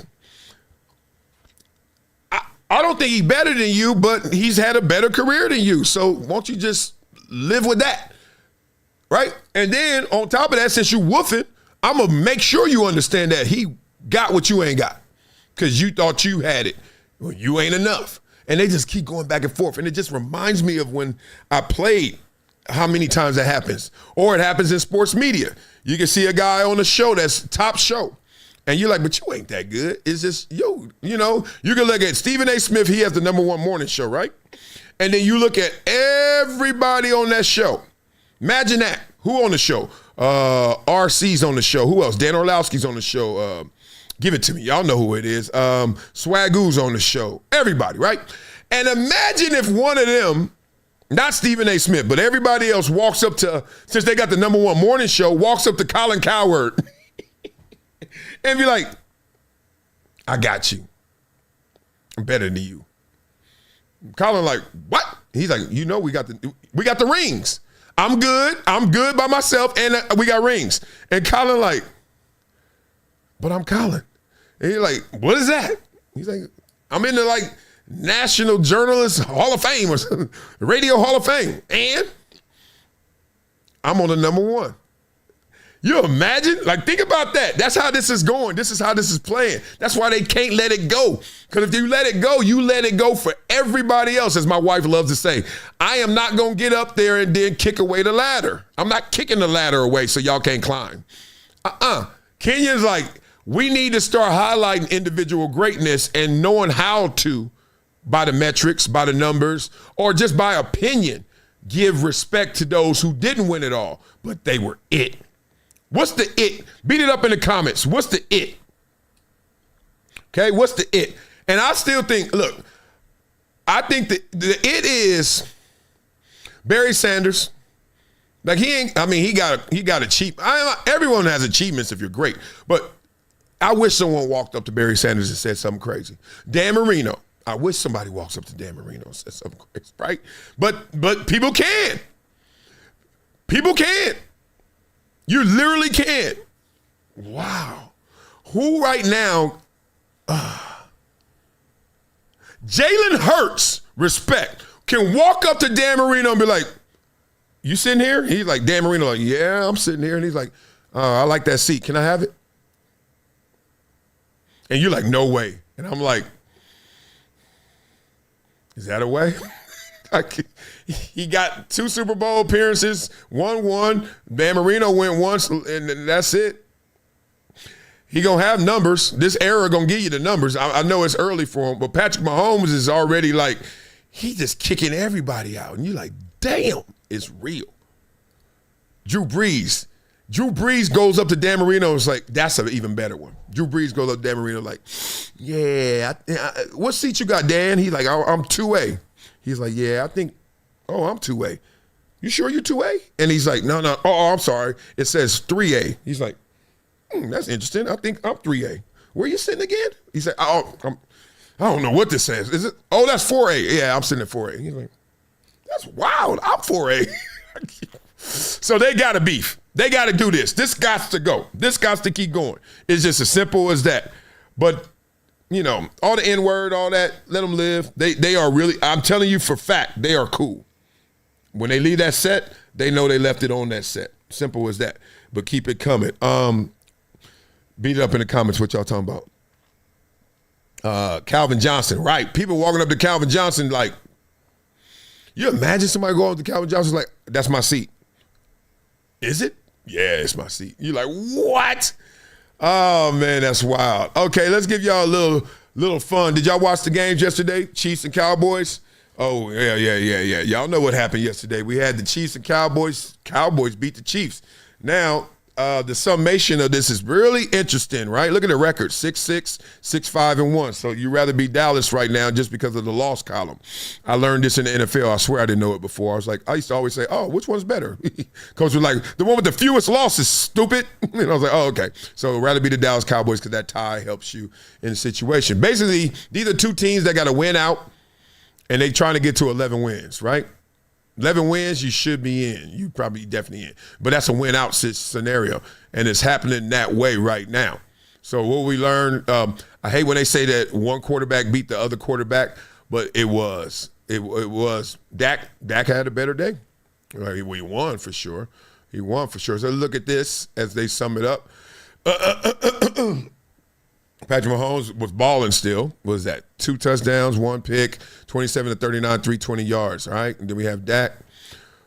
I don't think he's better than you, but he's had a better career than you. So won't you just live with that, right? And then on top of that, since you woofing, I'm going to make sure you understand that he got what you ain't got because you thought you had it. Well, you ain't enough. And they just keep going back and forth. And it just reminds me of when I played, how many times that happens. Or it happens in sports media. You can see a guy on the show that's top show. And you're like, but you ain't that good. It's just, you know, you can look at Stephen A. Smith. He has the #1 morning show, right? And then you look at everybody on that show. Imagine that. Who on the show? RC's on the show. Who else? Dan Orlowski's on the show. Give it to me. Y'all know who it is. Swagoo's on the show. Everybody, right? And imagine if one of them, not Stephen A. Smith, but everybody else walks up to, since they got the #1 morning show, walks up to Colin Cowherd and be like, I got you. I'm better than you. Colin like, what? He's like, you know, we got the rings. I'm good by myself, and we got rings. And Colin like, but I'm Colin. And he's like, what is that? He's like, I'm in the like National Journalist Hall of Fame or something, Radio Hall of Fame. And I'm on the #1. You imagine? Like, think about that. That's how this is going. This is how this is playing. That's why they can't let it go. Because if you let it go, you let it go for everybody else, as my wife loves to say. I am not going to get up there and then kick away the ladder. I'm not kicking the ladder away so y'all can't climb. Kenyon's like, we need to start highlighting individual greatness and knowing how to, by the metrics, by the numbers, or just by opinion, give respect to those who didn't win it all, but they were it. What's the it? Beat it up in the comments. What's the it? Okay, what's the it? And I still think, look, I think that the it is Barry Sanders. Like he got everyone has achievements if you're great, but I wish someone walked up to Barry Sanders and said something crazy. Dan Marino. I wish somebody walks up to Dan Marino and says something crazy, right? But people can. People can. You literally can. Wow. Who right now? Jalen Hurts, respect, can walk up to Dan Marino and be like, you sitting here? He's like, Dan Marino, like, yeah, I'm sitting here. And he's like, I like that seat. Can I have it? And you're like, no way. And I'm like, is that a way? He got 2 Super Bowl appearances, won. Dan Marino went once, and that's it. He gonna have numbers. This era gonna give you the numbers. I know it's early for him, but Patrick Mahomes is already like, he just kicking everybody out. And you're like, damn, it's real. Drew Brees goes up to Dan Marino and is like, that's an even better one. Drew Brees goes up to Dan Marino like, yeah, what seat you got, Dan? He's like, I'm 2A. He's like, yeah, I think, I'm 2A. You sure you're 2A? And he's like, no, I'm sorry. It says 3A. He's like, that's interesting. I think I'm 3A. where you sitting again? He said, I don't know what this says. Is it? Oh, that's 4A. Yeah, I'm sitting at 4A. He's like, that's wild. I'm 4A. So they got to beef. They got to do this. This got to go. This got to keep going. It's just as simple as that. But, you know, all the N-word, all that, let them live. They are really, I'm telling you for fact, they are cool. When they leave that set, they know they left it on that set. Simple as that. But keep it coming. Beat it up in the comments what y'all talking about. Calvin Johnson, right. People walking up to Calvin Johnson like, you imagine somebody going up to Calvin Johnson like, that's my seat. Is it? Yeah, it's my seat. You're like, what? Oh, man, that's wild. Okay, let's give y'all a little fun. Did y'all watch the games yesterday, Chiefs and Cowboys? Oh, yeah. Y'all know what happened yesterday. We had the Chiefs and Cowboys. Cowboys beat the Chiefs. Now, the summation of this is really interesting, right? Look at the record, 6-6, 6-5-1. So you'd rather be Dallas right now just because of the loss column. I learned this in the NFL. I swear I didn't know it before. I used to always say, oh, which one's better? Coach was like, the one with the fewest losses, stupid. And I was like, oh, okay. So I'd rather be the Dallas Cowboys because that tie helps you in the situation. Basically, these are two teams that got to win out, and they trying to get to 11 wins, right? 11 wins, you should be in. You probably definitely in. But that's a win-out scenario, and it's happening that way right now. So what we learned, I hate when they say that one quarterback beat the other quarterback, but it was. Dak had a better day. He won for sure. He won for sure. So look at this as they sum it up. Patrick Mahomes was balling still. What was that? 2 touchdowns, 1 pick, 27-39, 320 yards, all right? And then we have Dak,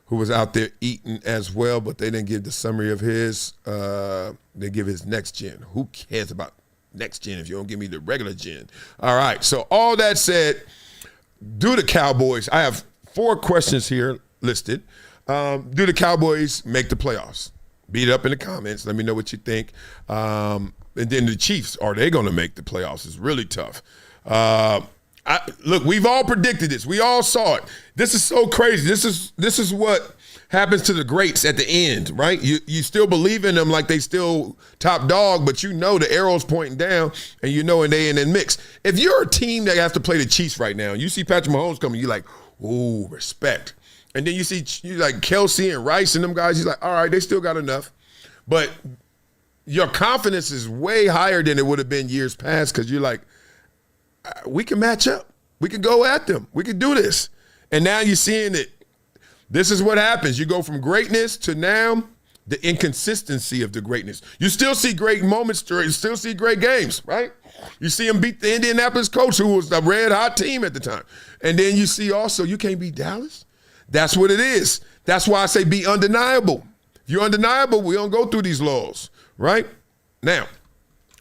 who was out there eating as well, but they didn't give the summary of his. They give his next gen. Who cares about next gen if you don't give me the regular gen? All right, so all that said, do the Cowboys, I have 4 questions here listed. Do the Cowboys make the playoffs? Beat it up in the comments. Let me know what you think. And then the Chiefs, are they going to make the playoffs? It's really tough. Look, we've all predicted this. We all saw it. This is so crazy. This is what happens to the greats at the end, right? You still believe in them like they still top dog, but you know the arrow's pointing down, and you know and they in the mix. If you're a team that has to play the Chiefs right now, you see Patrick Mahomes coming, you're like, ooh, respect. And then you see like Kelsey and Rice and them guys, he's like, all right, they still got enough. But your confidence is way higher than it would have been years past because you're like, we can match up. We can go at them. We can do this. And now you're seeing it. This is what happens. You go from greatness to now the inconsistency of the greatness. You still see great moments. You still see great games, right? You see them beat the Indianapolis Colts, who was a red-hot team at the time. And then you see also you can't beat Dallas. That's what it is. That's why I say be undeniable. If you're undeniable, we don't go through these laws. Right? Now,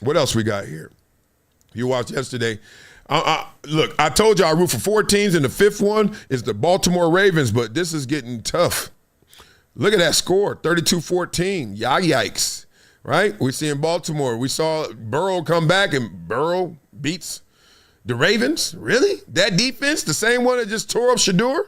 what else we got here? You watched yesterday. Look, I told you I root for 4 teams, and the 5th one is the Baltimore Ravens, but this is getting tough. Look at that score, 32-14. Yikes. Right? We see in Baltimore. We saw Burrow come back, and Burrow beats the Ravens. Really? That defense, the same one that just tore up Shedeur?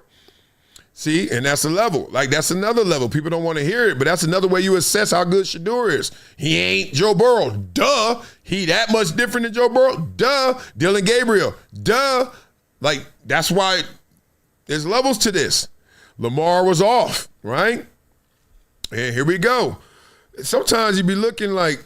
See, and that's a level. Like, that's another level. People don't want to hear it, but that's another way you assess how good Shedeur is. He ain't Joe Burrow. Duh. He that much different than Joe Burrow. Duh. Dylan Gabriel. Duh. Like, that's why there's levels to this. Lamar was off, right? And here we go. Sometimes you be looking like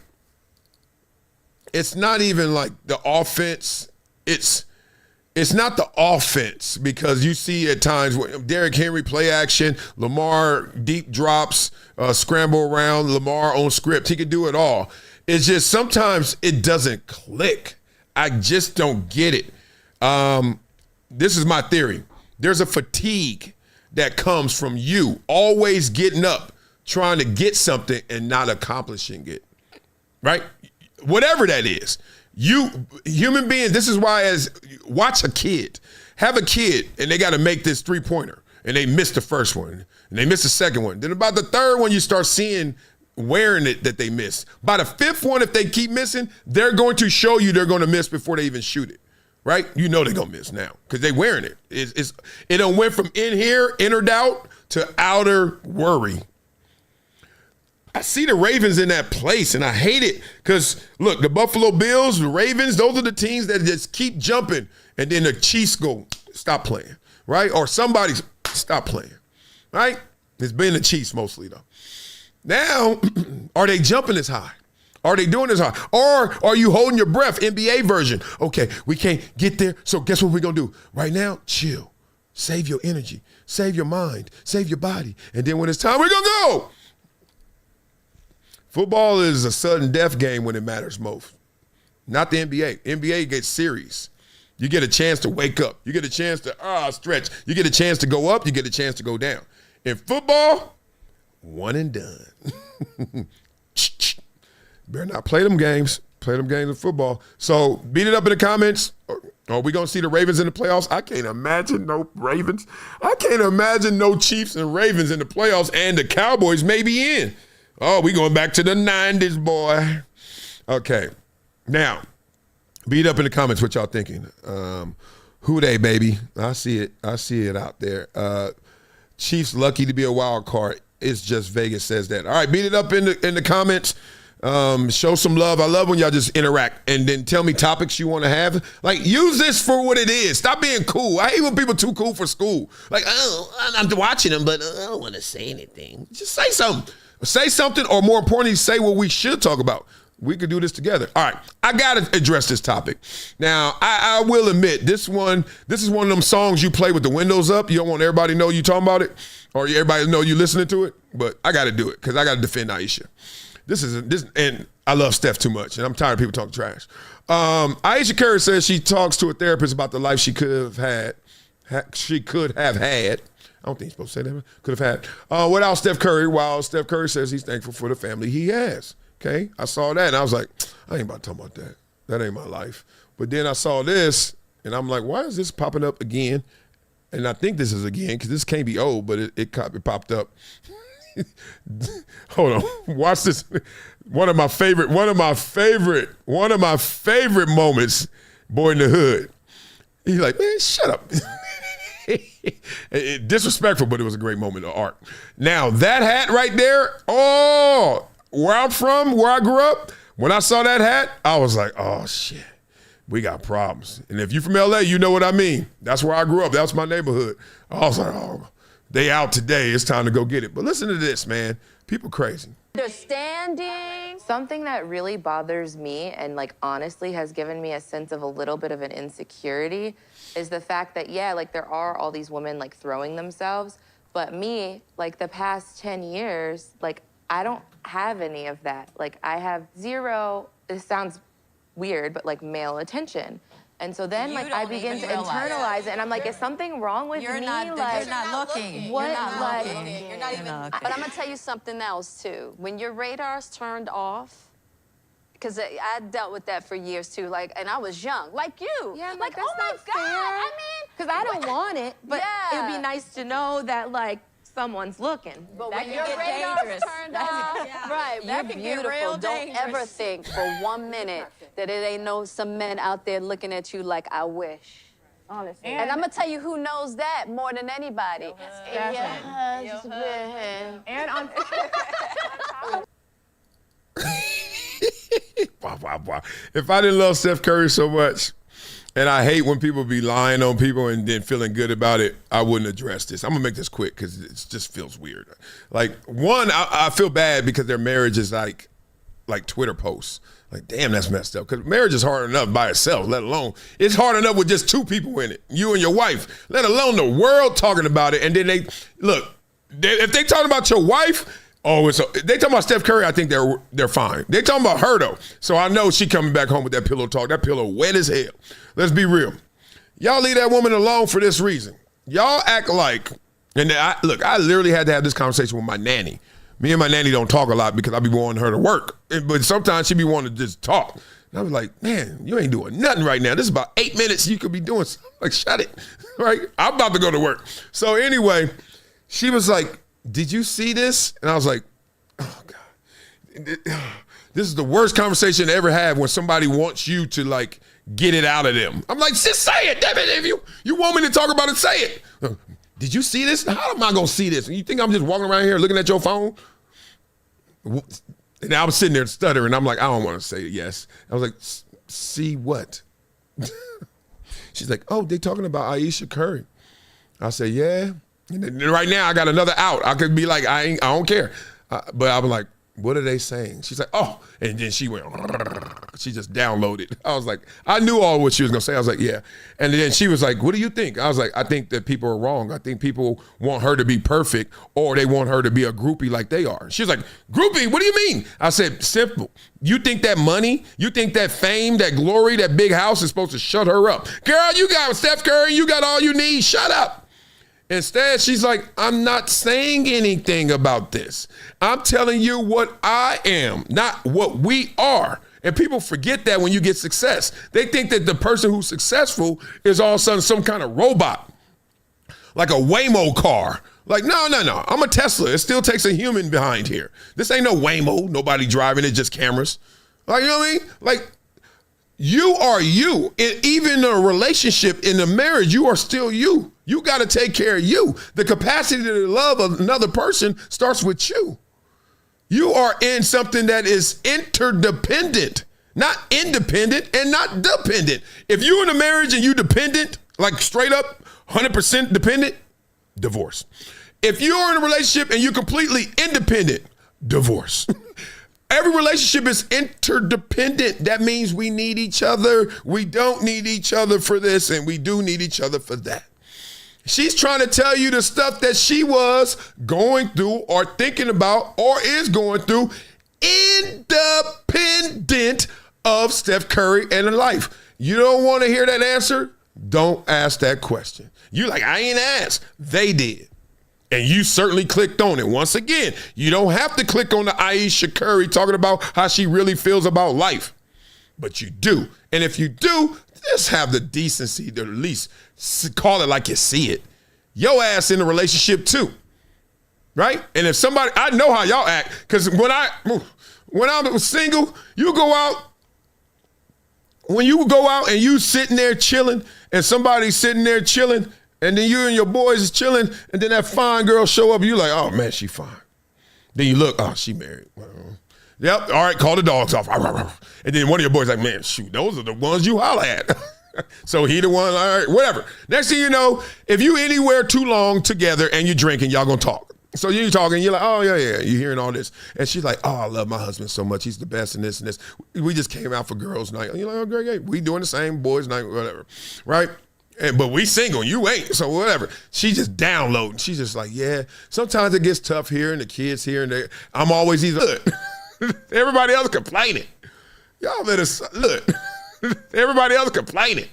it's not even like the offense. It's not the offense because you see at times Derrick Henry play action, Lamar deep drops, scramble around, Lamar on script. He can do it all. It's just sometimes it doesn't click. I just don't get it. This is my theory. There's a fatigue that comes from you always getting up, trying to get something and not accomplishing it, right? Whatever that is. You human beings, this is why watch a kid. Have a kid and they got to make this 3-pointer and they miss the first one and they miss the second one. Then about the 3rd one, you start seeing wearing it that they miss. By the 5th one, if they keep missing, they're going to show you they're going to miss before they even shoot it, right? You know they're going to miss now because they wearing it. It done went from in here, inner doubt, to outer worry. I see the Ravens in that place, and I hate it because, look, the Buffalo Bills, the Ravens, those are the teams that just keep jumping, and then the Chiefs go, stop playing, right? Or somebody's, stop playing, right? It's been the Chiefs mostly, though. Now, are they jumping as high? Are they doing as high? Or are you holding your breath, NBA version? Okay, we can't get there, so guess what we're going to do? Right now, chill. Save your energy. Save your mind. Save your body. And then when it's time, we're going to go. Football is a sudden death game when it matters most. Not the NBA. NBA gets serious. You get a chance to wake up. You get a chance to stretch. You get a chance to go up. You get a chance to go down. In football, one and done. Better not play them games. Play them games in football. So beat it up in the comments. Are we going to see the Ravens in the playoffs? I can't imagine no Ravens. I can't imagine no Chiefs and Ravens in the playoffs, and the Cowboys may be in. Oh, we going back to the 90s, boy. Okay. Now, beat up in the comments what y'all thinking. Who they, baby? I see it. I see it out there. Chiefs lucky to be a wild card. It's just Vegas says that. All right, beat it up in the comments. Show some love. I love when y'all just interact and then tell me topics you want to have. Like, use this for what it is. Stop being cool. I hate when people too cool for school. Like, oh, I'm watching them, but I don't want to say anything. Just say something. Say something, or more importantly, say what we should talk about. We could do this together. All right, I got to address this topic. Now, I will admit, this is one of them songs you play with the windows up. You don't want everybody to know you talking about it, or everybody to know you listening to it, but I got to do it because I got to defend Ayesha. And I love Steph too much, and I'm tired of people talking trash. Ayesha Curry says she talks to a therapist about the life she could have had. I don't think you're supposed to say that. Could have had. Without Steph Curry, while Steph Curry says he's thankful for the family he has. Okay? I saw that, and I was like, I ain't about to talk about that. That ain't my life. But then I saw this, and I'm like, why is this popping up again? And I think this is again, because this can't be old, but it popped up. Hold on. Watch this. One of my favorite moments, Boy in the Hood. He's like, man, shut up. Disrespectful, but it was a great moment of art. Now, that hat right there, where I'm from, where I grew up, when I saw that hat, I was like, oh, shit, we got problems. And if you're from L.A., you know what I mean. That's where I grew up. That's my neighborhood. I was like, oh, they out today. It's time to go get it. But listen to this, man. People crazy. Understanding. Something that really bothers me and, like, honestly has given me a sense of a little bit of an insecurity is the fact that, yeah, like, there are all these women, like, throwing themselves. But me, like, the past 10 years, like, I don't have any of that. Like, I have zero, this sounds weird, but, like, male attention. And so then, like, I begin to internalize it, and I'm like, is something wrong with me? You're not looking. What? You're not like, looking. You're not even. But I'm gonna tell you something else too. When your radar's turned off, because I dealt with that for years too. Like, and I was young, like you. Yeah, like, oh my God. I mean, because I don't want it, but it'd be nice to know that, like, someone's looking. But that when your radar's turned off, right, that can get real Don't dangerous. ever think for 1 minute that it ain't some men out there looking at you like, I wish. Honestly. And I'm gonna tell you who knows that more than anybody. Your husband. And on. Wow. If I didn't love Steph Curry so much, and I hate when people be lying on people and then feeling good about it, I wouldn't address this. I'm going to make this quick because it just feels weird. Like, one, I feel bad because their marriage is like Twitter posts. Like, damn, that's messed up. Because marriage is hard enough by itself, let alone, it's hard enough with just two people in it, you and your wife, let alone the world talking about it. And then if they talking about your wife, they talking about Steph Curry, I think they're fine. They talking about her, though. So I know she coming back home with that pillow talk. That pillow wet as hell. Let's be real. Y'all leave that woman alone for this reason. Y'all act like, and I literally had to have this conversation with my nanny. Me and my nanny don't talk a lot because I be wanting her to work. But sometimes she be wanting to just talk. And I was like, man, you ain't doing nothing right now. This is about 8 minutes you could be doing something. Like, shut it. Right? I'm about to go to work. So anyway, she was like, did you see this? And I was like, oh, God. This is the worst conversation to ever have when somebody wants you to, like, get it out of them. I'm like, just say it, damn it. If you want me to talk about it, say it. Did you see this? How am I going to see this? You think I'm just walking around here looking at your phone? And I was sitting there stuttering. I'm like, I don't want to say yes. I was like, see what? She's like, oh, they talking about Ayesha Curry. I said, yeah. And then right now I got another out. I could be like, I don't care. But I was like, what are they saying? She's like, oh. And then she went, she just downloaded. I was like, I knew all what she was going to say. I was like, yeah. And then she was like, what do you think? I was like, I think that people are wrong. I think people want her to be perfect or they want her to be a groupie like they are. She was like, groupie, what do you mean? I said, simple. You think that money, you think that fame, that glory, that big house is supposed to shut her up? Girl, you got Steph Curry. You got all you need. Shut up. Instead, she's like, I'm not saying anything about this. I'm telling you what I am, not what we are. And people forget that when you get success. They think that the person who's successful is all of a sudden some kind of robot, like a Waymo car. Like, no. I'm a Tesla. It still takes a human behind here. This ain't no Waymo, nobody driving it, just cameras. Like, you know what I mean? Like, you are you. And even in a relationship, in a marriage, you are still you. You got to take care of you. The capacity to love another person starts with you. You are in something that is interdependent, not independent and not dependent. If you're in a marriage and you dependent, like straight up 100% dependent, divorce. If you're in a relationship and you're completely independent, divorce. Every relationship is interdependent. That means we need each other. We don't need each other for this, and we do need each other for that. She's trying to tell you the stuff that she was going through or thinking about or is going through independent of Steph Curry and her life. You don't want to hear that answer? Don't ask that question. You're like, I ain't asked. They did. And you certainly clicked on it. Once again, you don't have to click on the Ayesha Curry talking about how she really feels about life. But you do. And if you do, just have the decency to at least call it like you see it. Your ass in a relationship too, right? And if somebody, I know how y'all act, because when I was single, you go out, when you go out and you sitting there chilling and somebody's sitting there chilling and then you and your boys is chilling and then that fine girl show up, you like, oh man, she fine. Then you look, oh, she married. Yep, all right, call the dogs off. And then one of your boys like, man, shoot, those are the ones you holler at. So he the one, all right, whatever. Next thing you know, if you anywhere too long together and you drinking, y'all gonna talk. So you're talking, you're like, oh, yeah, you're hearing all this. And she's like, oh, I love my husband so much. He's the best in this and this. We just came out for girls' night. And you're like, oh, great. We doing the same boys' night, whatever, right? But we single, you ain't, so whatever. She just downloading. She's just like, yeah, sometimes it gets tough here and the kids here and there. I'm always either good. Everybody else complaining. Y'all better, look, everybody else complaining.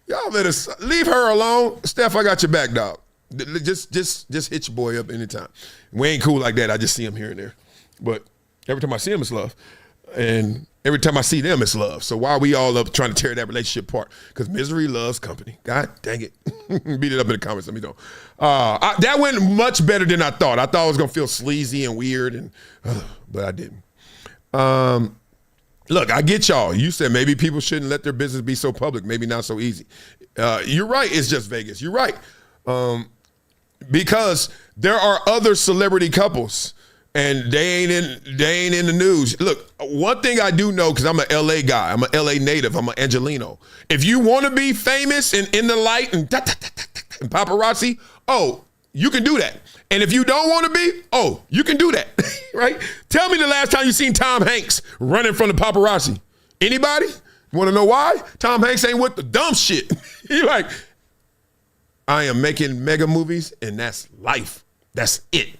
Y'all better leave her alone. Steph, I got your back, dog. Just hit your boy up anytime. We ain't cool like that. I just see him here and there. But every time I see him, it's love. And every time I see them, it's love. So why are we all up trying to tear that relationship apart? Because misery loves company. God dang it. Beat it up in the comments. Let me know. That went much better than I thought. I thought I was going to feel sleazy and weird, but I didn't. Look, I get y'all. You said maybe people shouldn't let their business be so public. Maybe not so easy. You're right. It's just Vegas. You're right. Because there are other celebrity couples and they ain't in the news. Look, one thing I do know, because I'm an LA guy, I'm an LA native, I'm an Angelino. If you want to be famous and in the light and paparazzi, oh, you can do that. And if you don't want to be, oh, you can do that, right? Tell me the last time you seen Tom Hanks running from the paparazzi. Anybody? Want to know why? Tom Hanks ain't with the dumb shit. He like, I am making mega movies, and that's life. That's it.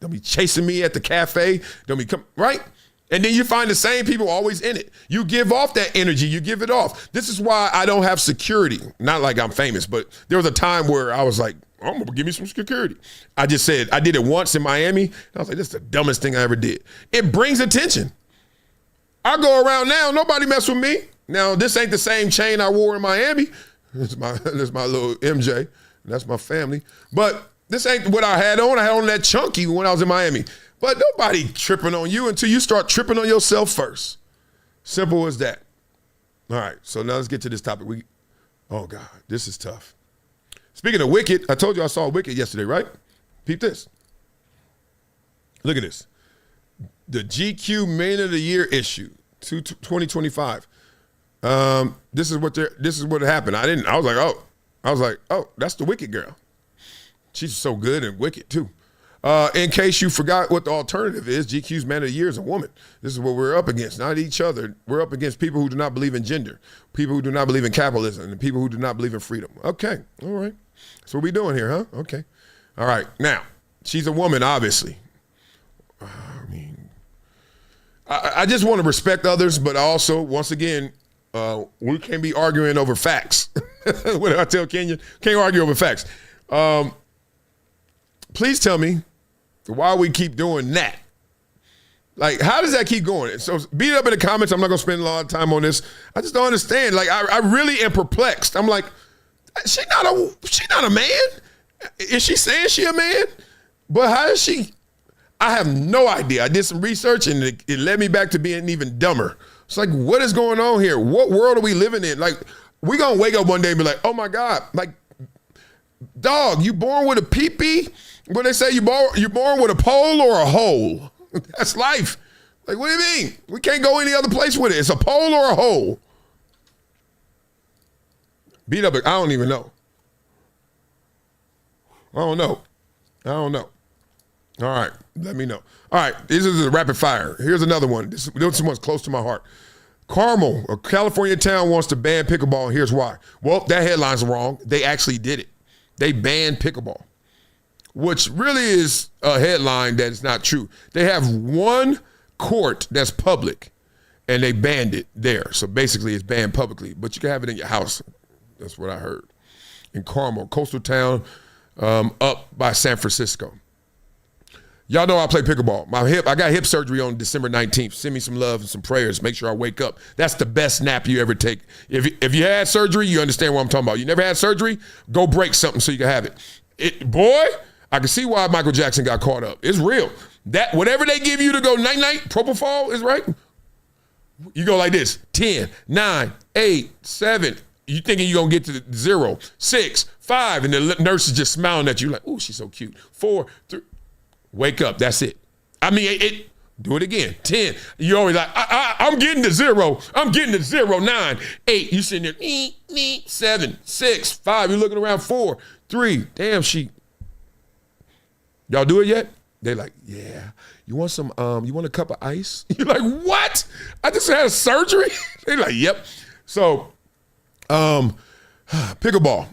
Don't be chasing me at the cafe. Don't be right? And then you find the same people always in it. You give off that energy. You give it off. This is why I don't have security. Not like I'm famous, but there was a time where I was like, I'm going to give me some security. I just said, I did it once in Miami. And I was like, this is the dumbest thing I ever did. It brings attention. I go around now, nobody mess with me. Now, this ain't the same chain I wore in Miami. This is my little MJ. That's my family. But this ain't what I had on. I had on that chunky when I was in Miami. But nobody tripping on you until you start tripping on yourself first. Simple as that. All right, so now let's get to this topic. Oh, God, this is tough. Speaking of Wicked, I told you I saw Wicked yesterday, right? Peep this. Look at this. the GQ Man of the Year issue, 2025. This is what happened. I was like, oh, that's the Wicked girl. She's so good and wicked too. In case you forgot what the alternative is, GQ's Man of the Year is a woman. This is what we're up against, not each other. We're up against people who do not believe in gender, people who do not believe in capitalism, and people who do not believe in freedom. Okay, all right. That's what we're doing here, huh? Okay. All right. Now, she's a woman, obviously. I mean, I just want to respect others, but also, once again, we can't be arguing over facts. What did I tell Kenyon? Can't argue over facts. Please tell me why we keep doing that. Like, how does that keep going? So beat it up in the comments. I'm not going to spend a lot of time on this. I just don't understand. Like, I really am perplexed. I'm like, she's not a man. Is she saying she a man? But how is she? I have no idea. I did some research, and it led me back to being even dumber. It's like, what is going on here? What world are we living in? Like, we going to wake up one day and be like, oh, my God. Like, dog, you born with a pee-pee? When they say you born with a pole or a hole? That's life. Like, what do you mean? We can't go any other place with it. It's a pole or a hole. Beat up, I don't even know. I don't know. All right, let me know. All right, this is a rapid fire. Here's another one. This one's close to my heart. Carmel, a California town, wants to ban pickleball, and here's why. Well, that headline's wrong. They actually did it. They banned pickleball, which really is a headline that is not true. They have one court that's public, and they banned it there. So basically, it's banned publicly, but you can have it in your house. That's what I heard. In Carmel, coastal town up by San Francisco. Y'all know I play pickleball. I got hip surgery on December 19th. Send me some love and some prayers. Make sure I wake up. That's the best nap you ever take. If you had surgery, you understand what I'm talking about. You never had surgery? Go break something so you can have it. Boy, I can see why Michael Jackson got caught up. It's real. That whatever they give you to go night-night, propofol is right. You go like this: 10, 9, 8, 7. You thinking you're going to get to 0, 6, 5, and the nurse is just smiling at you like, ooh, she's so cute. 4, 3. Wake up. That's it. I mean, do it again. 10. You're always like, I'm getting to 0. I'm getting to 0, 9, 8. You sitting there, 7, 6, 5. You're looking around 4, 3. Damn, y'all do it yet? They like, yeah. You want some, you want a cup of ice? You're like, what? I just had a surgery? They like, yep. So, pickleball.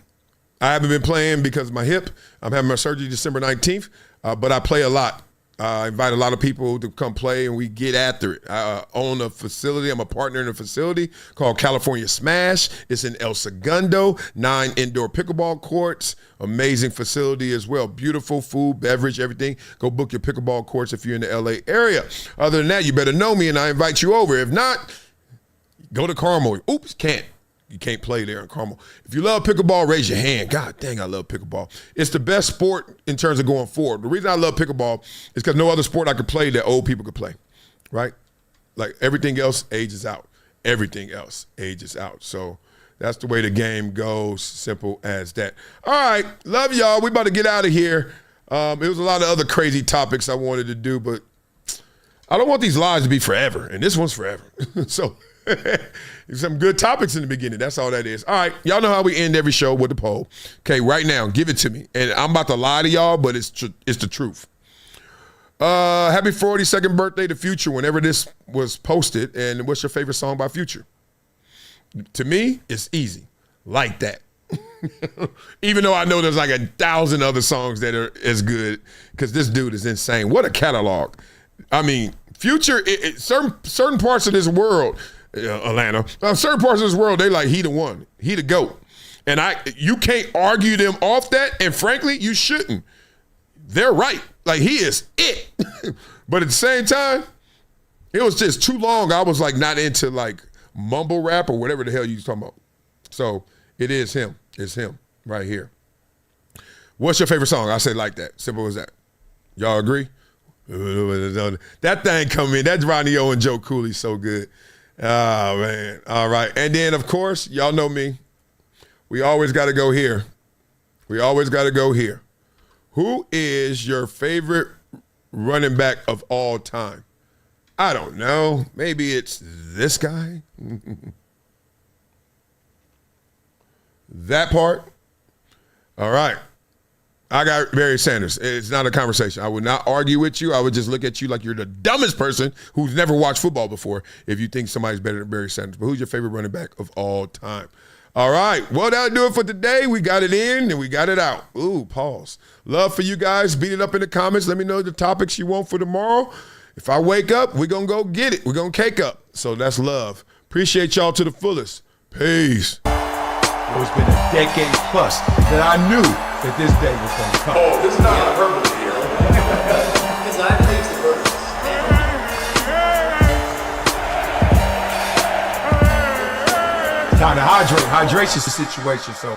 I haven't been playing because of my hip. I'm having my surgery December 19th. But I play a lot. I invite a lot of people to come play, and we get after it. I own a facility. I'm a partner in a facility called California Smash. It's in El Segundo, 9 indoor pickleball courts. Amazing facility as well. Beautiful food, beverage, everything. Go book your pickleball courts if you're in the LA area. Other than that, you better know me, and I invite you over. If not, go to Carmel. Oops, can't. You can't play there in Carmel. If you love pickleball, raise your hand. God dang, I love pickleball. It's the best sport in terms of going forward. The reason I love pickleball is because no other sport I could play that old people could play, right? Like everything else ages out. Everything else ages out. So that's the way the game goes. Simple as that. All right, love y'all. We about to get out of here. It was a lot of other crazy topics I wanted to do, but I don't want these lives to be forever, and this one's forever. So some good topics in the beginning. That's all that is. All right, y'all know how we end every show with the poll. Okay, right now, give it to me. And I'm about to lie to y'all, but it's the truth. Happy 42nd birthday to Future whenever this was posted. And what's your favorite song by Future? To me, it's easy. Like That. Even though I know there's like 1,000 other songs that are as good, because this dude is insane. What a catalog. I mean, Future, certain parts of this world, Atlanta, certain parts of this world, they like, he the one, he the GOAT. And you can't argue them off that, and frankly, you shouldn't. They're right. Like, he is it. But at the same time, it was just too long. I was like not into like mumble rap or whatever the hell you was talking about. So it is him. It's him right here. What's your favorite song? I say Like That. Simple as that. Y'all agree? That thing come in. That Ronnie O and Joe Cooley so good. Oh, man. All right. And then, of course, y'all know me. We always got to go here. We always got to go here. Who is your favorite running back of all time? I don't know. Maybe it's this guy. That part. All right. I got Barry Sanders. It's not a conversation. I would not argue with you. I would just look at you like you're the dumbest person who's never watched football before if you think somebody's better than Barry Sanders. But who's your favorite running back of all time? All right. Well, that'll do it for today. We got it in and we got it out. Ooh, pause. Love for you guys. Beat it up in the comments. Let me know the topics you want for tomorrow. If I wake up, we're going to go get it. We're going to cake up. So that's love. Appreciate y'all to the fullest. Peace. It's been a decade plus that I knew that this day was going to come. Oh, this is not hyperbole here. Because I believe the purpose. Time to hydrate. Hydration's the situation, so.